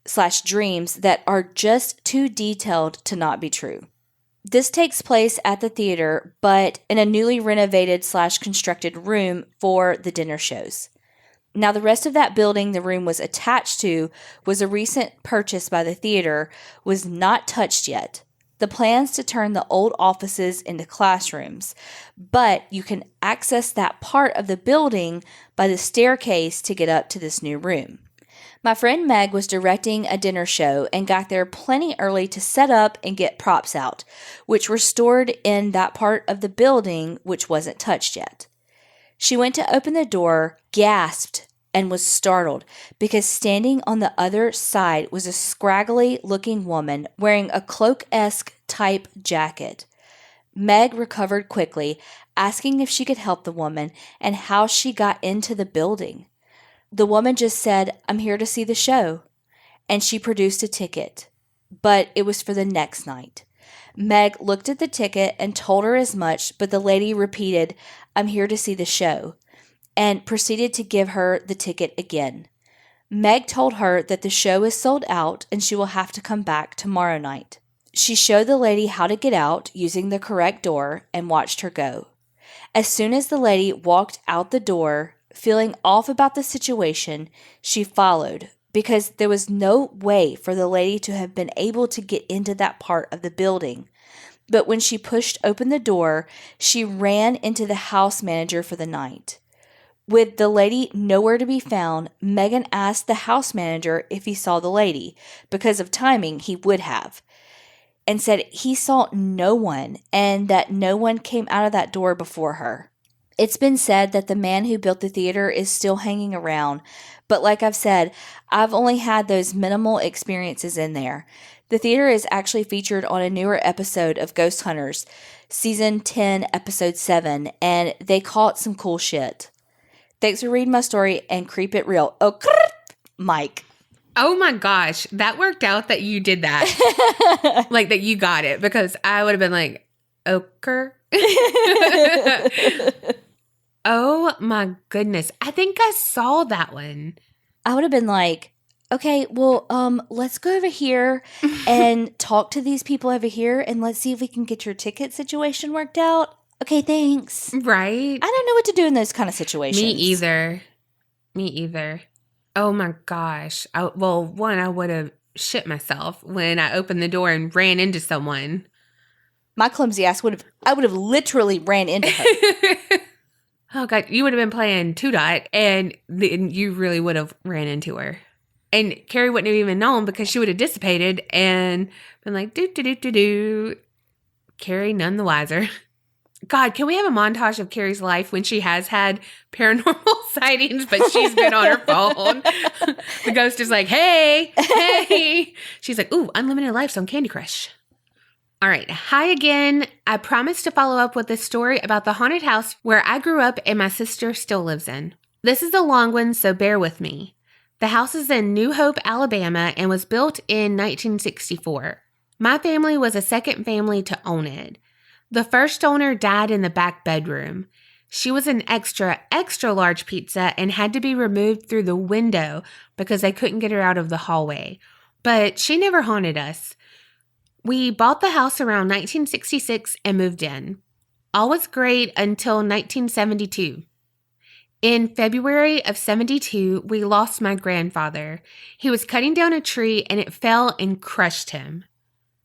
/ dreams that are just too detailed to not be true. This takes place at the theater, but in a newly renovated / constructed room for the dinner shows. Now, the rest of that building the room was attached to was a recent purchase by the theater, was not touched yet. The plans to turn the old offices into classrooms, but you can access that part of the building by the staircase to get up to this new room. My friend Meg was directing a dinner show and got there plenty early to set up and get props out, which were stored in that part of the building which wasn't touched yet. She went to open the door, gasped, and was startled because standing on the other side was a scraggly-looking woman wearing a cloak-esque type jacket. Meg recovered quickly, asking if she could help the woman and how she got into the building. The woman just said, "I'm here to see the show," and she produced a ticket, but it was for the next night. Meg looked at the ticket and told her as much, but the lady repeated, "I'm here to see the show," and proceeded to give her the ticket again. Meg told her that the show is sold out and she will have to come back tomorrow night. She showed the lady how to get out using the correct door and watched her go. As soon as the lady walked out the door, feeling off about the situation, she followed because there was no way for the lady to have been able to get into that part of the building. But when she pushed open the door, she ran into the house manager for the night. With the lady nowhere to be found, Megan asked the house manager if he saw the lady. Because of timing, he would have. And said he saw no one and that no one came out of that door before her. It's been said that the man who built the theater is still hanging around. But like I've said, I've only had those minimal experiences in there. The theater is actually featured on a newer episode of Ghost Hunters, Season 10, Episode 7, and they caught some cool shit. Thanks for reading my story and keep it real. Oh, Mike. Oh my gosh, that worked out that you did that. Like that you got it, because I would have been like, ochre. Oh my goodness. I think I saw that one. I would have been like, okay, well, let's go over here and talk to these people over here and let's see if we can get your ticket situation worked out. Okay, thanks. Right? I don't know what to do in those kind of situations. Me either. Oh my gosh. I would have shit myself when I opened the door and ran into someone. My clumsy ass would have literally ran into her. Oh God, you would have been playing Two Dot and then you really would have ran into her. And Carrie wouldn't have even known because she would have dissipated and been like, do. Carrie none the wiser. God, can we have a montage of Carrie's life when she has had paranormal sightings, but she's been on her phone? The ghost is like, hey. She's like, ooh, unlimited lives on Candy Crush. All right. Hi again. I promised to follow up with a story about the haunted house where I grew up and my sister still lives in. This is a long one, so bear with me. The house is in New Hope, Alabama, and was built in 1964. My family was a second family to own it. The first owner died in the back bedroom. She was an extra large pizza and had to be removed through the window because they couldn't get her out of the hallway. But she never haunted us. We bought the house around 1966 and moved in. All was great until 1972. In February of 72, we lost my grandfather. He was cutting down a tree and it fell and crushed him.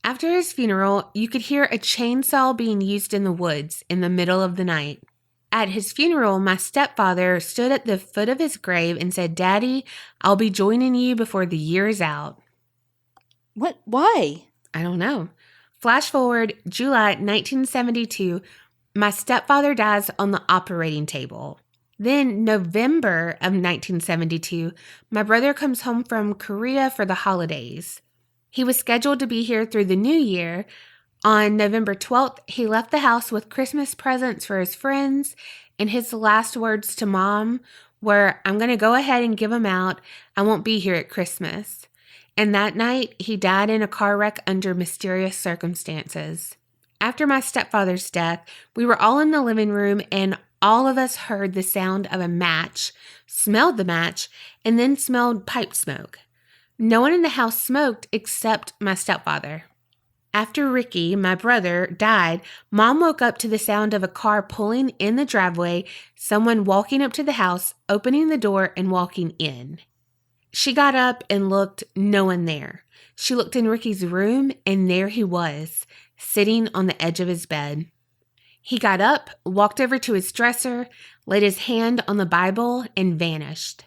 After his funeral, you could hear a chainsaw being used in the woods in the middle of the night. At his funeral, my stepfather stood at the foot of his grave and said, "Daddy, I'll be joining you before the year is out." What? Why? I don't know. Flash forward, July 1972, my stepfather dies on the operating table. Then, November of 1972, my brother comes home from Korea for the holidays. He was scheduled to be here through the new year. On November 12th, he left the house with Christmas presents for his friends, and his last words to Mom were, "I'm going to go ahead and give them out. I won't be here at Christmas." And that night, he died in a car wreck under mysterious circumstances. After my stepfather's death, we were all in the living room, and all of us heard the sound of a match, smelled the match, and then smelled pipe smoke. No one in the house smoked except my stepfather. After Ricky, my brother, died, Mom woke up to the sound of a car pulling in the driveway, someone walking up to the house, opening the door, and walking in. She got up and looked, no one there. She looked in Ricky's room, and there he was, sitting on the edge of his bed. He got up, walked over to his dresser, laid his hand on the Bible, and vanished.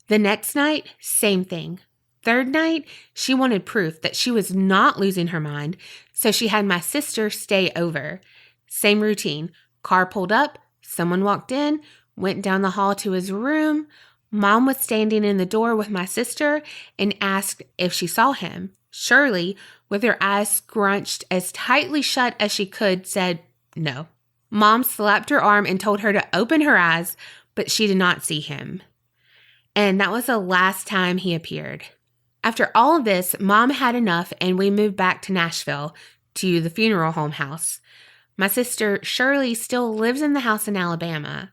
The next night, same thing. Third night, she wanted proof that she was not losing her mind, so she had my sister stay over. Same routine. Car pulled up, someone walked in, went down the hall to his room. Mom was standing in the door with my sister and asked if she saw him. Shirley, with her eyes scrunched as tightly shut as she could, said no. Mom slapped her arm and told her to open her eyes, but she did not see him. And that was the last time he appeared. After all of this, Mom had enough and we moved back to Nashville to the funeral home house. My sister Shirley still lives in the house in Alabama,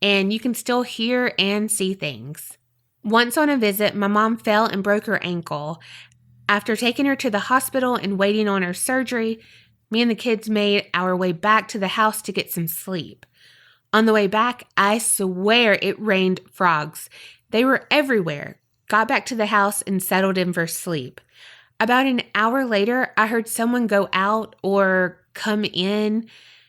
and you can still hear and see things. Once on a visit, my mom fell and broke her ankle. After taking her to the hospital and waiting on her surgery, me and the kids made our way back to the house to get some sleep. On the way back, I swear it rained frogs. They were everywhere. Got back to the house and settled in for sleep. About an hour later, I heard someone go out or come in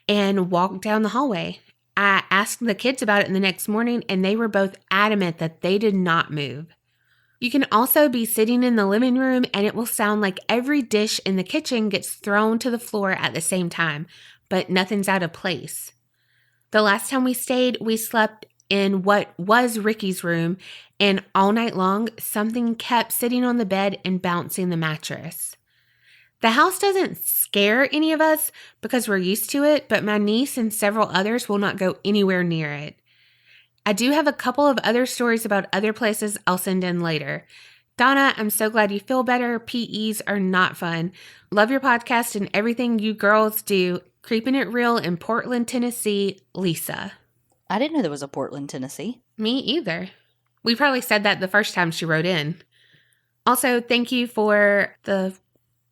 and walk down the hallway. I asked the kids about it the next morning, and they were both adamant that they did not move. You can also be sitting in the living room, and it will sound like every dish in the kitchen gets thrown to the floor at the same time, but nothing's out of place. The last time we stayed, we slept in what was Ricky's room, and all night long, something kept sitting on the bed and bouncing the mattress. The house doesn't scare any of us because we're used to it, but my niece and several others will not go anywhere near it. I do have a couple of other stories about other places I'll send in later. Donna, I'm so glad you feel better. PEs are not fun. Love your podcast and everything you girls do. Creeping It Real in Portland, Tennessee, Lisa. I didn't know there was a Portland, Tennessee. Me either. We probably said that the first time she wrote in. Also, thank you for the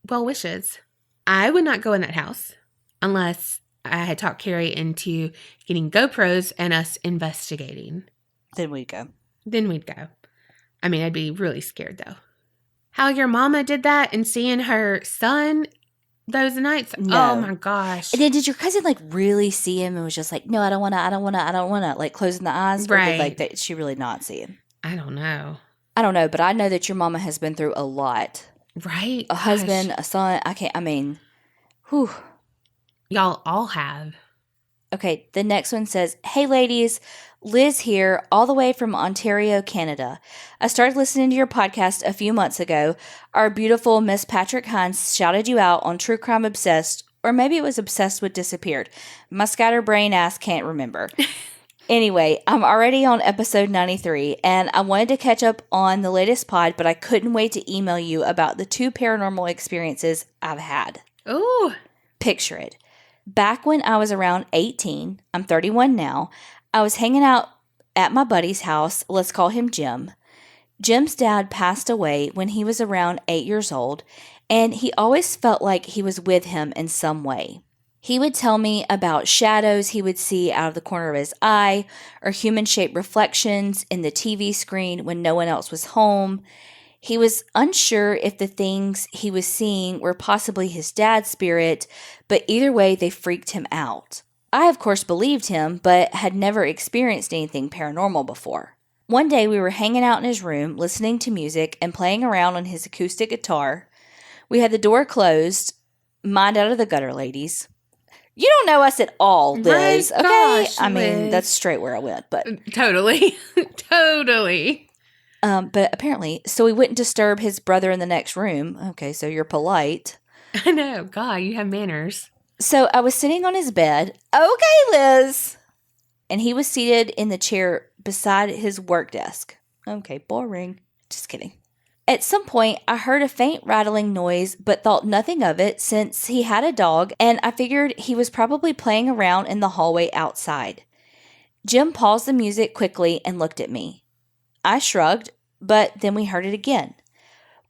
well wishes. I would not go in that house unless I had talked Carrie into getting GoPros and us investigating. Then we'd go. I mean, I'd be really scared though. How your mama did that and seeing her son those nights. No. Oh my gosh. And then did your cousin like really see him and was just like, no, I don't want to, like closing the eyes? Right. Or did, like, that she really not see him? I don't know. But I know that your mama has been through a lot. Right. A husband, a son. Whew. Y'all all have. Okay, the next one says, "Hey ladies, Liz here, all the way from Ontario, Canada. I started listening to your podcast a few months ago. Our beautiful Miss Patrick Hines shouted you out on True Crime Obsessed, or maybe it was Obsessed with Disappeared. My scatterbrain ass can't remember. Anyway, I'm already on episode 93, and I wanted to catch up on the latest pod, but I couldn't wait to email you about the 2 paranormal experiences I've had. Ooh. Picture it. Back when I was around 18, I'm 31 now, I was hanging out at my buddy's house. Let's call him Jim. Jim's dad passed away when he was around 8 years old, and he always felt like he was with him in some way. He would tell me about shadows he would see out of the corner of his eye, or human-shaped reflections in the TV screen when no one else was home. He was unsure if the things he was seeing were possibly his dad's spirit, but either way, they freaked him out. I, of course, believed him, but had never experienced anything paranormal before. One day, we were hanging out in his room, listening to music and playing around on his acoustic guitar. We had the door closed. Mind out of the gutter, ladies. You don't know us at all, Liz. My Okay? gosh, I mean, Liz. that's straight where I went, but... Totally. Totally. But apparently, so we wouldn't disturb his brother in the next room. Okay, so you're polite. I know. God, you have manners. So I was sitting on his bed. Okay, Liz. And he was seated in the chair beside his work desk. Okay, boring. Just kidding. At some point, I heard a faint rattling noise, but thought nothing of it since he had a dog, and I figured he was probably playing around in the hallway outside. Jim paused the music quickly and looked at me. I shrugged, but then we heard it again.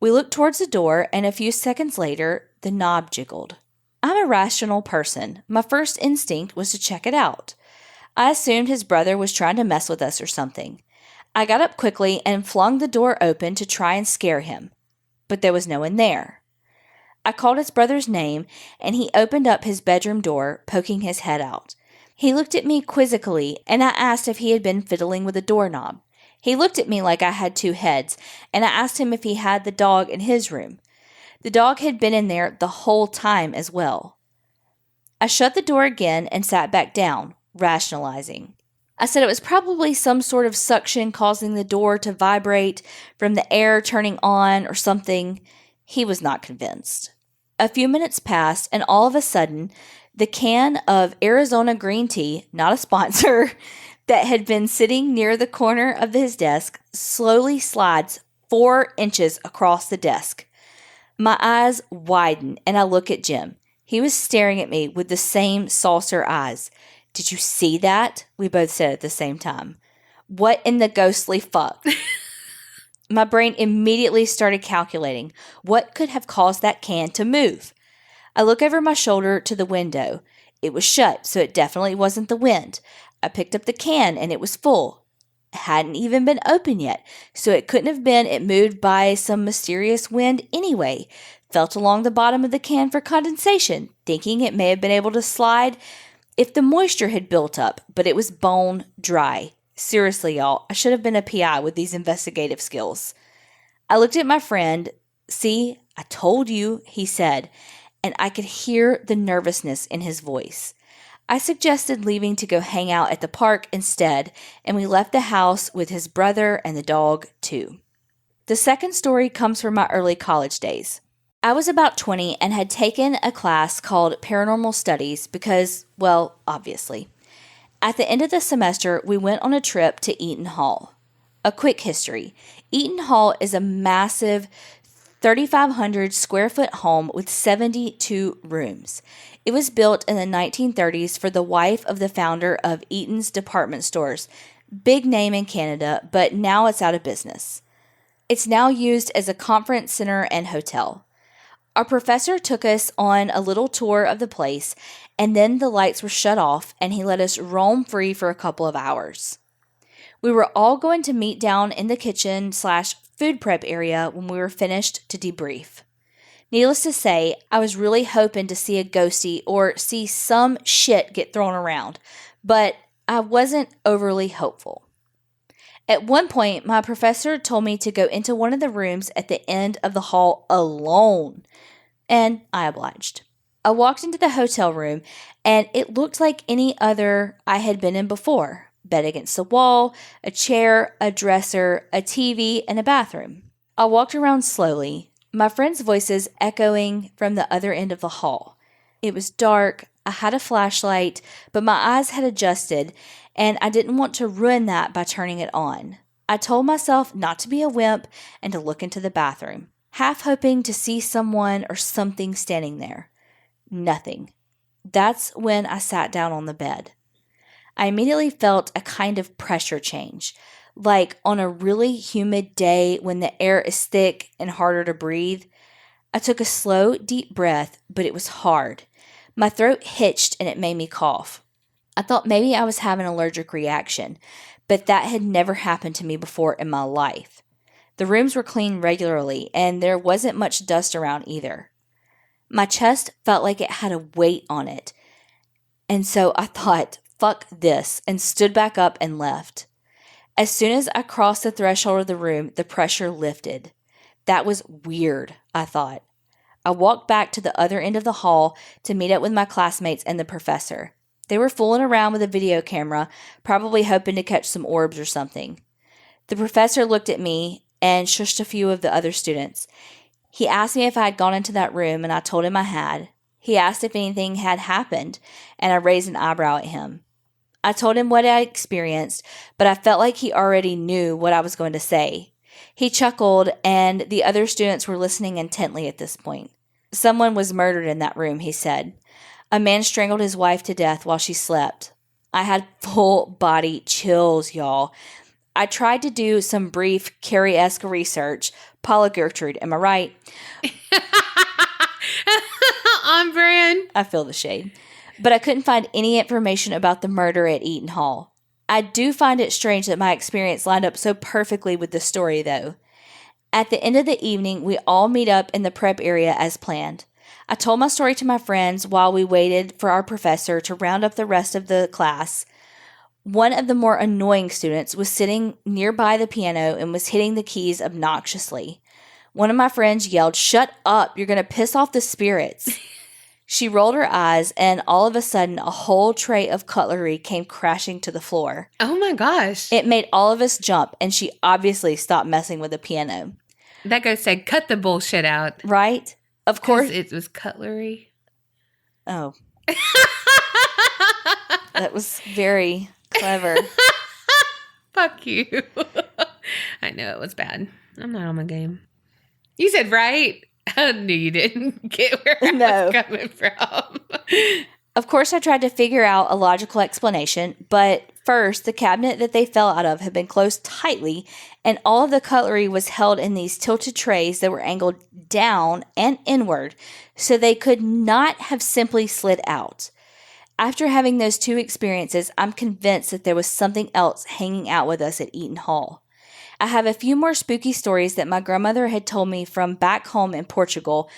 We looked towards the door, and a few seconds later, the knob jiggled. I'm a rational person. My first instinct was to check it out. I assumed his brother was trying to mess with us or something. I got up quickly and flung the door open to try and scare him, but there was no one there. I called his brother's name, and he opened up his bedroom door, poking his head out. He looked at me quizzically, and I asked if he had been fiddling with a doorknob. He looked at me like I had two heads, and I asked him if he had the dog in his room. The dog had been in there the whole time as well. I shut the door again and sat back down, rationalizing. I said it was probably some sort of suction causing the door to vibrate from the air turning on or something. He was not convinced. A few minutes passed, and all of a sudden, the can of Arizona green tea, not a sponsor, that had been sitting near the corner of his desk slowly slides 4 inches across the desk. My eyes widen, and I look at Jim. He was staring at me with the same saucer eyes. Did you see that? We both said at the same time. What in the ghostly fuck? My brain immediately started calculating what could have caused that can to move. I look over my shoulder to the window. It was shut, so it definitely wasn't the wind. I picked up the can, and it was full. It hadn't even been open yet, so it couldn't have been it moved by some mysterious wind anyway. Felt along the bottom of the can for condensation, thinking it may have been able to slide if the moisture had built up, but it was bone dry. Seriously, y'all, I should have been a PI with these investigative skills. I looked at my friend. See, I told you, he said, and I could hear the nervousness in his voice. I suggested leaving to go hang out at the park instead, and we left the house with his brother and the dog, too. The second story comes from my early college days. I was about 20 and had taken a class called Paranormal Studies because, well, obviously. At the end of the semester, we went on a trip to Eaton Hall. A quick history. Eaton Hall is a massive 3,500 square foot home with 72 rooms. It was built in the 1930s for the wife of the founder of Eaton's department stores. Big name in Canada, but now it's out of business. It's now used as a conference center and hotel. Our professor took us on a little tour of the place, and then the lights were shut off, and he let us roam free for a couple of hours. We were all going to meet down in the kitchen/food prep area when we were finished to debrief. Needless to say, I was really hoping to see a ghostie or see some shit get thrown around, but I wasn't overly hopeful. At one point, my professor told me to go into one of the rooms at the end of the hall alone, and I obliged. I walked into the hotel room, and it looked like any other I had been in before. Bed against the wall, a chair, a dresser, a TV, and a bathroom. I walked around slowly, my friends' voices echoing from the other end of the hall. It was dark, I had a flashlight, but my eyes had adjusted, and I didn't want to ruin that by turning it on. I told myself not to be a wimp and to look into the bathroom, half hoping to see someone or something standing there. Nothing. That's when I sat down on the bed. I immediately felt a kind of pressure change, like on a really humid day when the air is thick and harder to breathe. I took a slow, deep breath, but it was hard. My throat hitched and it made me cough. I thought maybe I was having an allergic reaction, but that had never happened to me before in my life. The rooms were cleaned regularly, and there wasn't much dust around either. My chest felt like it had a weight on it, and so I thought, fuck this, and stood back up and left. As soon as I crossed the threshold of the room, the pressure lifted. That was weird, I thought. I walked back to the other end of the hall to meet up with my classmates and the professor. They were fooling around with a video camera, probably hoping to catch some orbs or something. The professor looked at me and shushed a few of the other students. He asked me if I had gone into that room, and I told him I had. He asked if anything had happened, and I raised an eyebrow at him. I told him what I experienced, but I felt like he already knew what I was going to say. He chuckled, and the other students were listening intently at this point. Someone was murdered in that room, he said. A man strangled his wife to death while she slept. I had full body chills, y'all. I tried to do some brief Carrie-esque research. Paula Gertrude, am I right? On brand. I feel the shade. But I couldn't find any information about the murder at Eaton Hall. I do find it strange that my experience lined up so perfectly with the story, though. At the end of the evening, we all meet up in the prep area as planned. I told my story to my friends while we waited for our professor to round up the rest of the class. One of the more annoying students was sitting nearby the piano and was hitting the keys obnoxiously. One of my friends yelled, "Shut up, you're going to piss off the spirits." She rolled her eyes, and all of a sudden, a whole tray of cutlery came crashing to the floor. Oh my gosh. It made all of us jump, and she obviously stopped messing with the piano. That ghost said, "Cut the bullshit out." Right? Of course. It was cutlery. Oh. That was very clever. Fuck you. I know it was bad. I'm not on my game. You said right. I knew you didn't get where I was coming from. Of course, I tried to figure out a logical explanation, but first, the cabinet that they fell out of had been closed tightly, and all of the cutlery was held in these tilted trays that were angled down and inward, so they could not have simply slid out. After having those two experiences, I'm convinced that there was something else hanging out with us at Eaton Hall. I have a few more spooky stories that my grandmother had told me from back home in Portugal,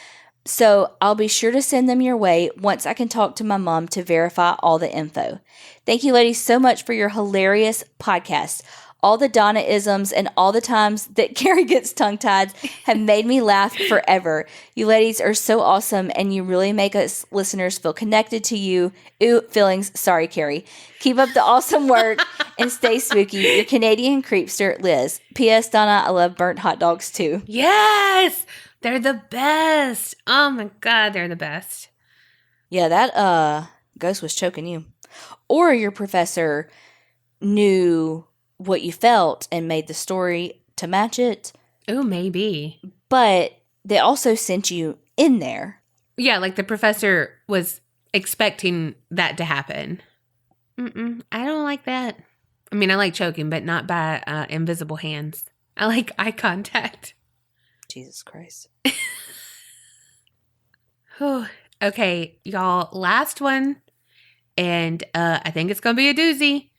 so I'll be sure to send them your way once I can talk to my mom to verify all the info. Thank you, ladies, so much for your hilarious podcast. All the Donna-isms and all the times that Carrie gets tongue-tied have made me laugh forever. You ladies are so awesome, and you really make us listeners feel connected to you. Ooh, feelings. Sorry, Carrie. Keep up the awesome work and stay spooky. Your Canadian creepster, Liz. P.S. Donna, I love burnt hot dogs, too. Yes! They're the best. Oh, my God. They're the best. Yeah, that ghost was choking you. Or your professor knew what you felt and made the story to match it. Oh, maybe. But they also sent you in there. Yeah, like the professor was expecting that to happen. I don't like that. I mean, I like choking, but not by invisible hands. I like eye contact. Jesus Christ. Okay, y'all, last one. And I think it's going to be a doozy.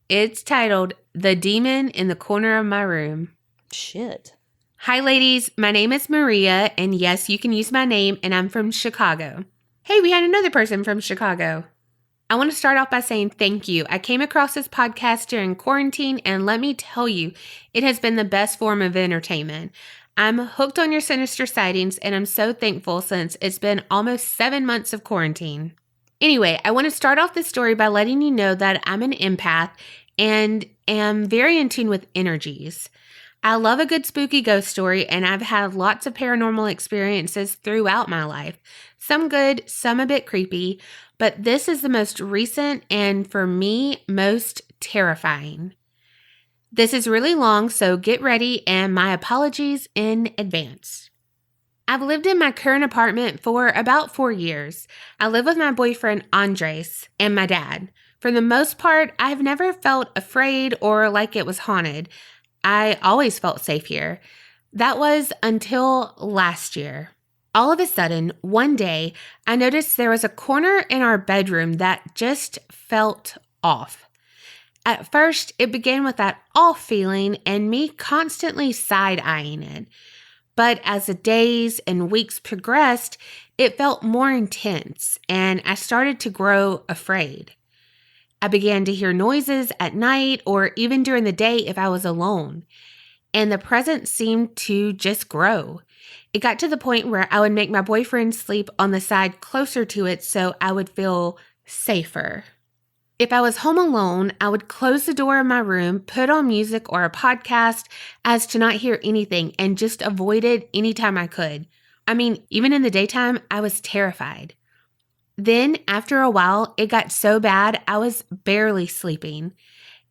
It's titled, "The Demon in the Corner of My Room." Shit. Hi, ladies. My name is Maria, and yes, you can use my name, and I'm from Chicago. Hey, we had another person from Chicago. I want to start off by saying thank you. I came across this podcast during quarantine, and let me tell you, it has been the best form of entertainment. I'm hooked on your Sinister Sightings, and I'm so thankful since it's been almost 7 months of quarantine. Anyway, I want to start off this story by letting you know that I'm an empath and am very in tune with energies. I love a good spooky ghost story, and I've had lots of paranormal experiences throughout my life. Some good, some a bit creepy, but this is the most recent and, for me, most terrifying. This is really long, so get ready, and my apologies in advance. I've lived in my current apartment for about 4 years. I live with my boyfriend Andres and my dad. For the most part, I've never felt afraid or like it was haunted. I always felt safe here. That was until last year. All of a sudden, one day, I noticed there was a corner in our bedroom that just felt off. At first, it began with that off feeling and me constantly side-eyeing it. But as the days and weeks progressed, it felt more intense and I started to grow afraid. I began to hear noises at night or even during the day if I was alone. And the presence seemed to just grow. It got to the point where I would make my boyfriend sleep on the side closer to it so I would feel safer. If I was home alone, I would close the door of my room, put on music or a podcast as to not hear anything and just avoid it anytime I could. I mean, even in the daytime, I was terrified. Then, after a while, it got so bad I was barely sleeping.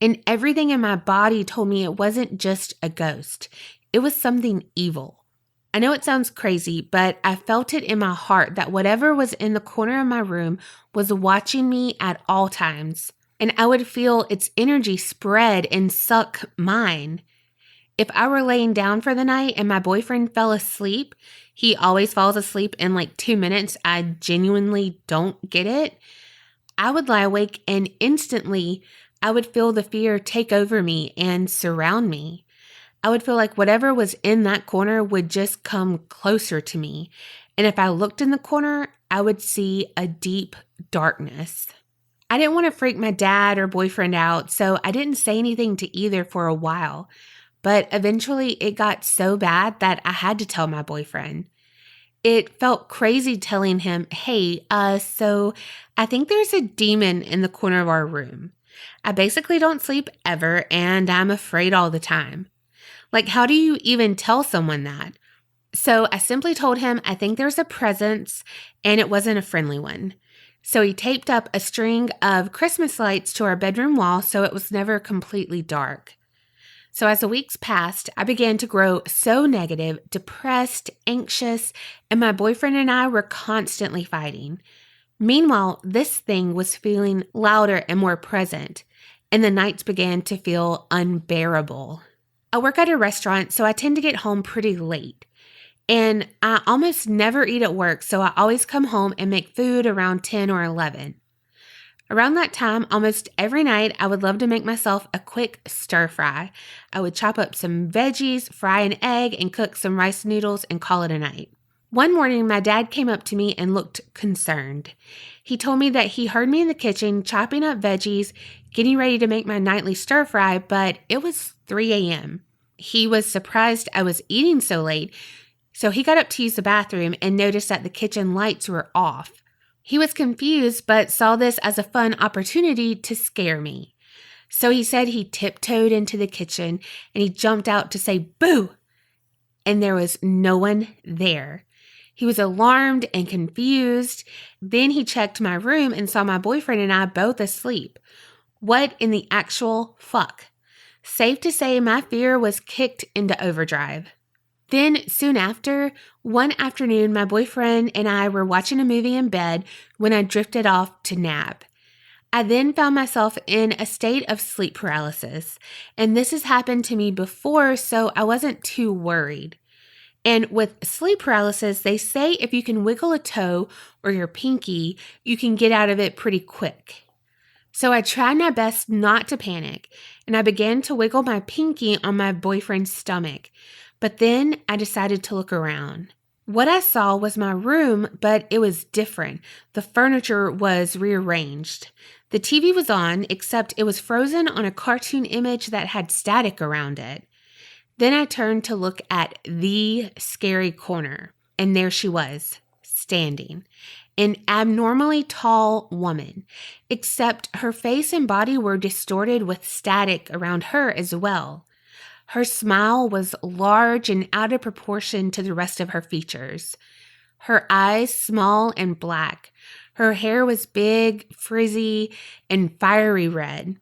And everything in my body told me it wasn't just a ghost. It was something evil. I know it sounds crazy, but I felt it in my heart that whatever was in the corner of my room was watching me at all times. And I would feel its energy spread and suck mine. If I were laying down for the night and my boyfriend fell asleep, he always falls asleep in like 2 minutes. I genuinely don't get it. I would lie awake and instantly I would feel the fear take over me and surround me. I would feel like whatever was in that corner would just come closer to me. And if I looked in the corner, I would see a deep darkness. I didn't want to freak my dad or boyfriend out, so I didn't say anything to either for a while. But eventually it got so bad that I had to tell my boyfriend. It felt crazy telling him, hey, so I think there's a demon in the corner of our room. I basically don't sleep ever and I'm afraid all the time. Like, how do you even tell someone that? So I simply told him I think there's a presence and it wasn't a friendly one. So he taped up a string of Christmas lights to our bedroom wall so it was never completely dark. So as the weeks passed, I began to grow so negative, depressed, anxious, and my boyfriend and I were constantly fighting. Meanwhile, this thing was feeling louder and more present, and the nights began to feel unbearable. I work at a restaurant, so I tend to get home pretty late. And I almost never eat at work, so I always come home and make food around 10 or 11. Around that time, almost every night, I would love to make myself a quick stir fry. I would chop up some veggies, fry an egg, and cook some rice noodles and call it a night. One morning, my dad came up to me and looked concerned. He told me that he heard me in the kitchen chopping up veggies, getting ready to make my nightly stir fry, but it was 3 a.m. He was surprised I was eating so late, so he got up to use the bathroom and noticed that the kitchen lights were off. He was confused, but saw this as a fun opportunity to scare me. So he said he tiptoed into the kitchen and he jumped out to say, "Boo!" And there was no one there. He was alarmed and confused. Then he checked my room and saw my boyfriend and I both asleep. What in the actual fuck? Safe to say my fear was kicked into overdrive. Then, soon after, one afternoon, my boyfriend and I were watching a movie in bed when I drifted off to nap. I then found myself in a state of sleep paralysis, and this has happened to me before, so I wasn't too worried. And with sleep paralysis, they say if you can wiggle a toe or your pinky, you can get out of it pretty quick. So I tried my best not to panic, and I began to wiggle my pinky on my boyfriend's stomach. But then I decided to look around. What I saw was my room, but it was different. The furniture was rearranged. The TV was on, except it was frozen on a cartoon image that had static around it. Then I turned to look at the scary corner, and there she was, standing. An abnormally tall woman, except her face and body were distorted with static around her as well. Her smile was large and out of proportion to the rest of her features. Her eyes small and black. Her hair was big, frizzy, and fiery red.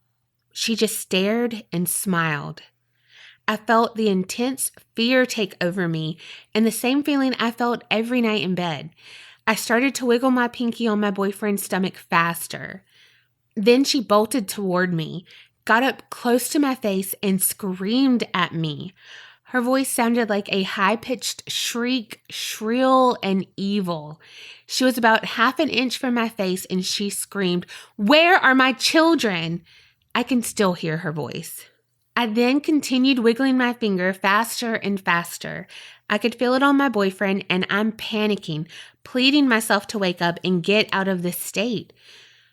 She just stared and smiled. I felt the intense fear take over me and the same feeling I felt every night in bed. I started to wiggle my pinky on my boyfriend's stomach faster. Then she bolted toward me, got up close to my face, and screamed at me. Her voice sounded like a high-pitched shriek, shrill and evil. She was about half an inch from my face, and she screamed, "Where are my children?" I can still hear her voice. I then continued wiggling my finger faster and faster. I could feel it on my boyfriend, and I'm panicking, pleading myself to wake up and get out of this state.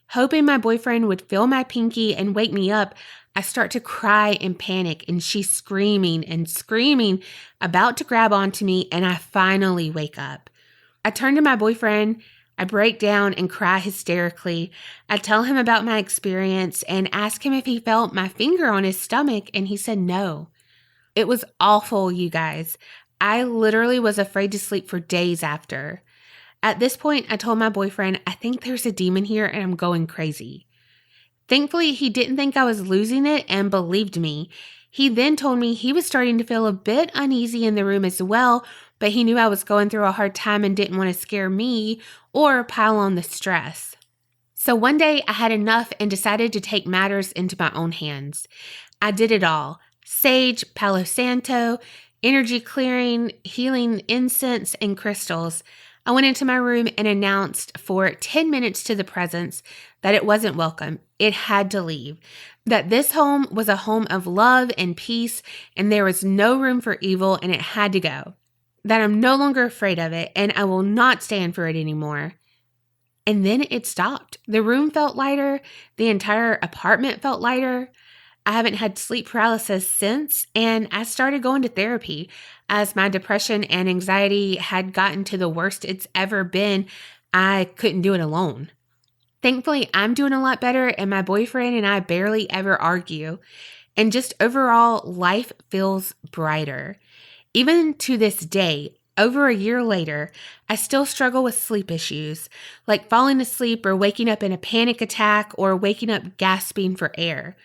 Hoping my boyfriend would feel my pinky and wake me up, I start to cry and panic, and she's screaming and screaming, about to grab onto me, and I finally wake up. I turn to my boyfriend. I break down and cry hysterically. I tell him about my experience and ask him if he felt my finger on his stomach, and he said no. It was awful, you guys. I literally was afraid to sleep for days after. At this point, I told my boyfriend, I think there's a demon here and I'm going crazy. Thankfully, he didn't think I was losing it and believed me. He then told me he was starting to feel a bit uneasy in the room as well, but he knew I was going through a hard time and didn't want to scare me or pile on the stress. So one day I had enough and decided to take matters into my own hands. I did it all. Sage, Palo Santo, energy clearing, healing incense, and crystals. I went into my room and announced for 10 minutes to the presence that it wasn't welcome. It had to leave. That this home was a home of love and peace, and there was no room for evil, and it had to go. That I'm no longer afraid of it, and I will not stand for it anymore. And then it stopped. The room felt lighter. The entire apartment felt lighter. I haven't had sleep paralysis since, and I started going to therapy as my depression and anxiety had gotten to the worst it's ever been. I couldn't do it alone. Thankfully, I'm doing a lot better, and my boyfriend and I barely ever argue. And just overall, life feels brighter. Even to this day, over a year later, I still struggle with sleep issues, like falling asleep or waking up in a panic attack or waking up gasping for air.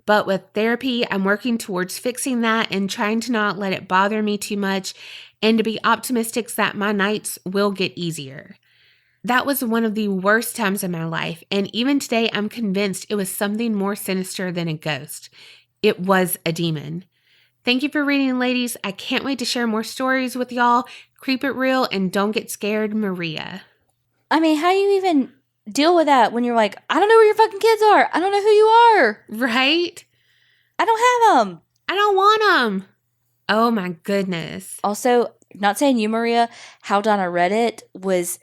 But with therapy, I'm working towards fixing that and trying to not let it bother me too much and to be optimistic that my nights will get easier. That was one of the worst times in my life, and even today I'm convinced it was something more sinister than a ghost. It was a demon. Thank you for reading, ladies. I can't wait to share more stories with y'all. Keep it real and don't get scared, Maria. I mean, how do you even deal with that when you're like, I don't know where your fucking kids are. I don't know who you are. Right? I don't have them. I don't want them. Oh my goodness. Also, not saying you, Maria, how Donna read it was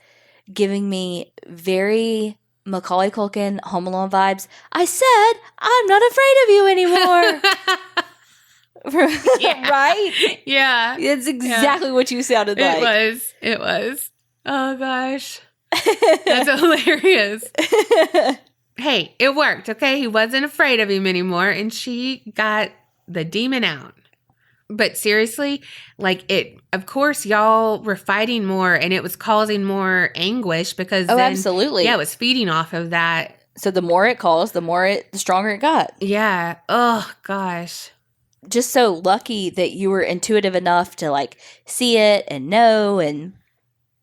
giving me very Macaulay Culkin Home Alone vibes. I said, I'm not afraid of you anymore. Yeah. Right? Yeah. It's exactly what you sounded like. It was. Oh gosh. That's hilarious. Hey, it worked, okay? He wasn't afraid of him anymore, and she got the demon out. But seriously, of course, y'all were fighting more, and it was causing more anguish because absolutely. Yeah, it was feeding off of that. So the more it caused, the stronger it got. Yeah. Oh, gosh. Just so lucky that you were intuitive enough to, see it and know and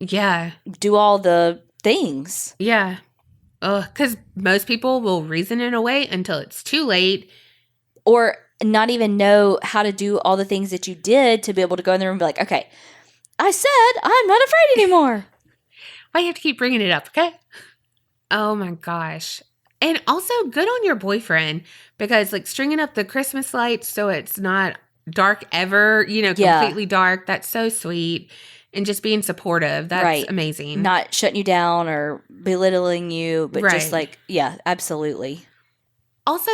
yeah, do all the things. Yeah. Because most people will reason it away until it's too late. Or not even know how to do all the things that you did to be able to go in the room and be like, okay, I said I'm not afraid anymore. Why do you have to keep bringing it up, okay? Oh my gosh. And also good on your boyfriend because stringing up the Christmas lights so it's not dark ever, completely dark. That's so sweet. And just being supportive. That's amazing. Not shutting you down or belittling you, but just absolutely. Also,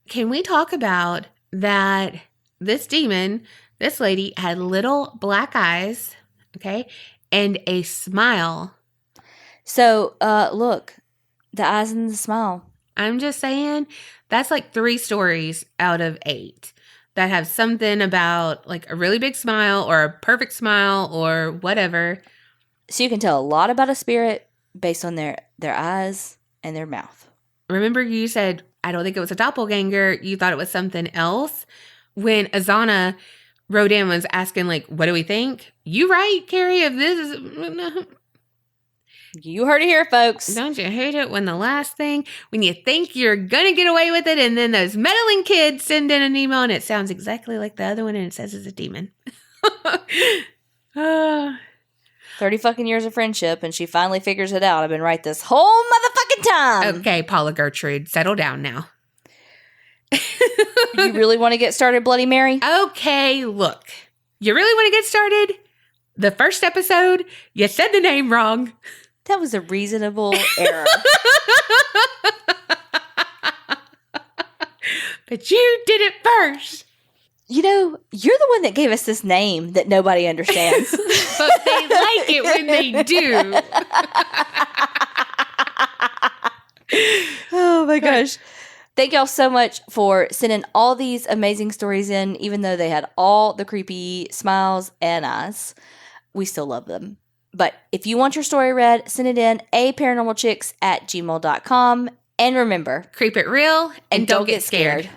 can we talk about that this demon, this lady, had little black eyes, okay, and a smile. So, look, the eyes and the smile. I'm just saying, that's 3 stories out of 8 that have something about a really big smile or a perfect smile or whatever. So you can tell a lot about a spirit based on their eyes and their mouth. Remember you said, I don't think it was a doppelganger. You thought it was something else. when Azana wrote in, was asking, like, what do we think? You right, Carrie, if this is... You heard it here, folks. Don't you hate it when the last thing, when you think you're going to get away with it, and then those meddling kids send in an email and it sounds exactly like the other one and it says it's a demon. 30 fucking years of friendship and she finally figures it out. I've been right this whole motherfucking time. Okay, Paula Gertrude, settle down now. You really want to get started, Bloody Mary? Okay, look. You really want to get started? The first episode, you said the name wrong. That was a reasonable error. But you did it first. You know, you're the one that gave us this name that nobody understands. But they like it when they do. Oh my gosh. Thank y'all so much for sending all these amazing stories in, even though they had all the creepy smiles and eyes. We still love them. But if you want your story read, send it in aparanormalchicks@gmail.com. And remember, Creep it real and don't get scared.